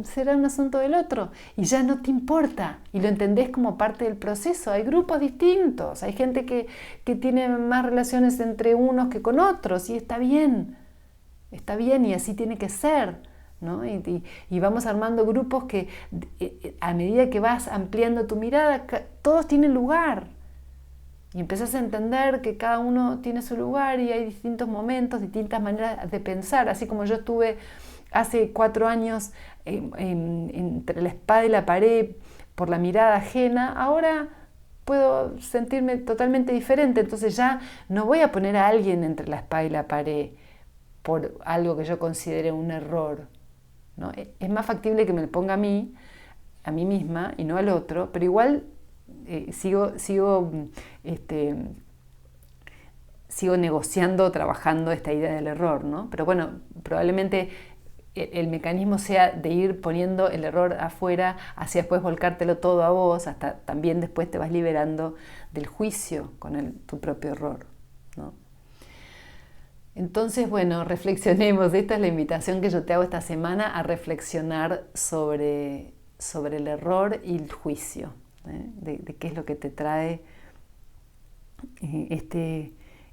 será un asunto del otro y ya no te importa y lo entendés como parte del proceso. Hay grupos distintos, hay gente que tiene más relaciones entre unos que con otros y está bien y así tiene que ser, ¿no? Y vamos armando grupos que a medida que vas ampliando tu mirada, todos tienen lugar y empezás a entender que cada uno tiene su lugar y hay distintos momentos, distintas maneras de pensar, así como yo estuve hace 4 años entre la espada y la pared por la mirada ajena, ahora puedo sentirme totalmente diferente, entonces ya no voy a poner a alguien entre la espada y la pared por algo que yo considere un error, ¿no? Es más factible que me lo ponga a mí misma y no al otro, pero igual sigo negociando, trabajando esta idea del error, ¿no? Pero bueno, probablemente el mecanismo sea de ir poniendo el error afuera, hacia después volcártelo todo a vos, hasta también después te vas liberando del juicio con tu propio error, ¿no? Entonces, bueno, reflexionemos. Esta es la invitación que yo te hago esta semana, a reflexionar sobre el error y el juicio, de qué es lo que te trae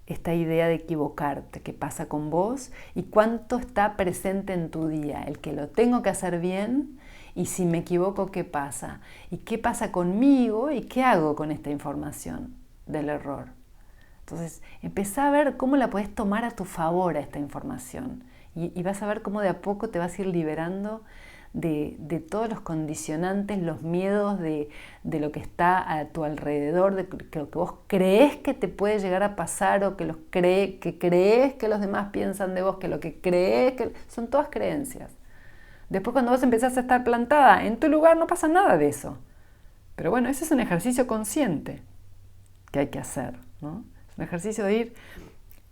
esta idea de equivocarte, qué pasa con vos y cuánto está presente en tu día, el que lo tengo que hacer bien y si me equivoco, ¿qué pasa? ¿Y qué pasa conmigo y qué hago con esta información del error? Entonces, empezá a ver cómo la podés tomar a tu favor a esta información y vas a ver cómo de a poco te vas a ir liberando de todos los condicionantes, los miedos de lo que está a tu alrededor, de lo que vos crees que te puede llegar a pasar o que crees que los demás piensan de vos, que lo que crees que son todas creencias. Después cuando vos empezás a estar plantada en tu lugar no pasa nada de eso. Pero bueno, ese es un ejercicio consciente que hay que hacer, ¿no? Es un ejercicio de ir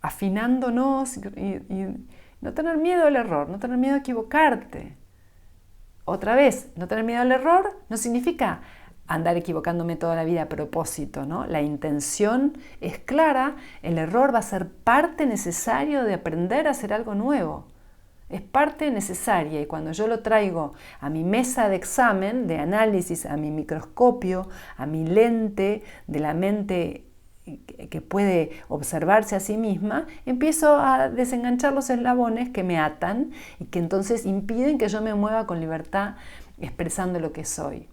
afinándonos y no tener miedo al error, no tener miedo a equivocarte. Otra vez, no tener miedo al error no significa andar equivocándome toda la vida a propósito, ¿no? La intención es clara, el error va a ser parte necesaria de aprender a hacer algo nuevo. Es parte necesaria y cuando yo lo traigo a mi mesa de examen, de análisis, a mi microscopio, a mi lente de la mente que puede observarse a sí misma, empiezo a desenganchar los eslabones que me atan y que entonces impiden que yo me mueva con libertad expresando lo que soy.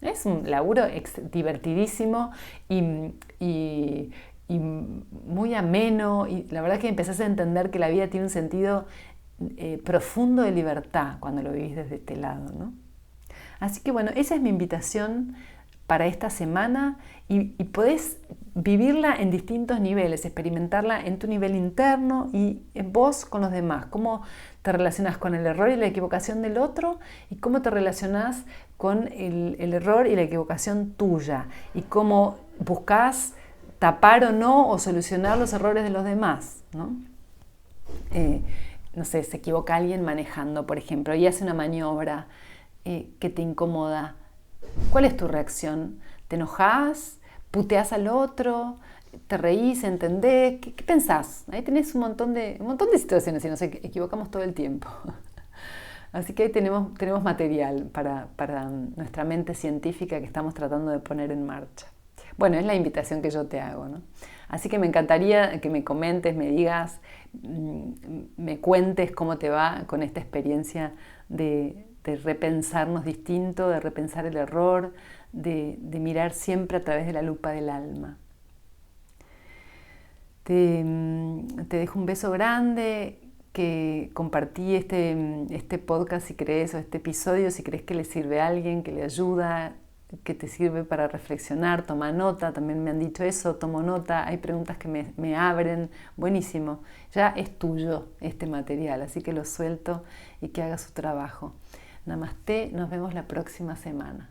Es un laburo divertidísimo y muy ameno y la verdad es que empezás a entender que la vida tiene un sentido profundo de libertad cuando lo vivís desde este lado, ¿no? Así que bueno, esa es mi invitación para esta semana y podés vivirla en distintos niveles, experimentarla en tu nivel interno y en vos con los demás, cómo te relacionás con el error y la equivocación del otro y cómo te relacionás con el error y la equivocación tuya y cómo buscás tapar o no o solucionar los errores de los demás, ¿no? No sé, se equivoca alguien manejando, por ejemplo, y hace una maniobra que te incomoda. ¿Cuál es tu reacción? ¿Te enojás? ¿Puteás al otro? ¿Te reís? ¿Entendés? ¿Qué pensás? Ahí tenés un montón de situaciones y nos equivocamos todo el tiempo. Así que ahí tenemos material para nuestra mente científica que estamos tratando de poner en marcha. Bueno, es la invitación que yo te hago, ¿no? Así que me encantaría que me comentes, me digas, me cuentes cómo te va con esta experiencia del repensarnos distinto, de repensar el error, de mirar siempre a través de la lupa del alma. Te dejo un beso grande, que compartí este podcast si crees, o este episodio si crees que le sirve a alguien, que le ayuda, que te sirve para reflexionar. Toma nota, también me han dicho eso, tomo nota, hay preguntas que me abren, buenísimo, ya es tuyo este material, así que lo suelto y que haga su trabajo. Namaste, nos vemos la próxima semana.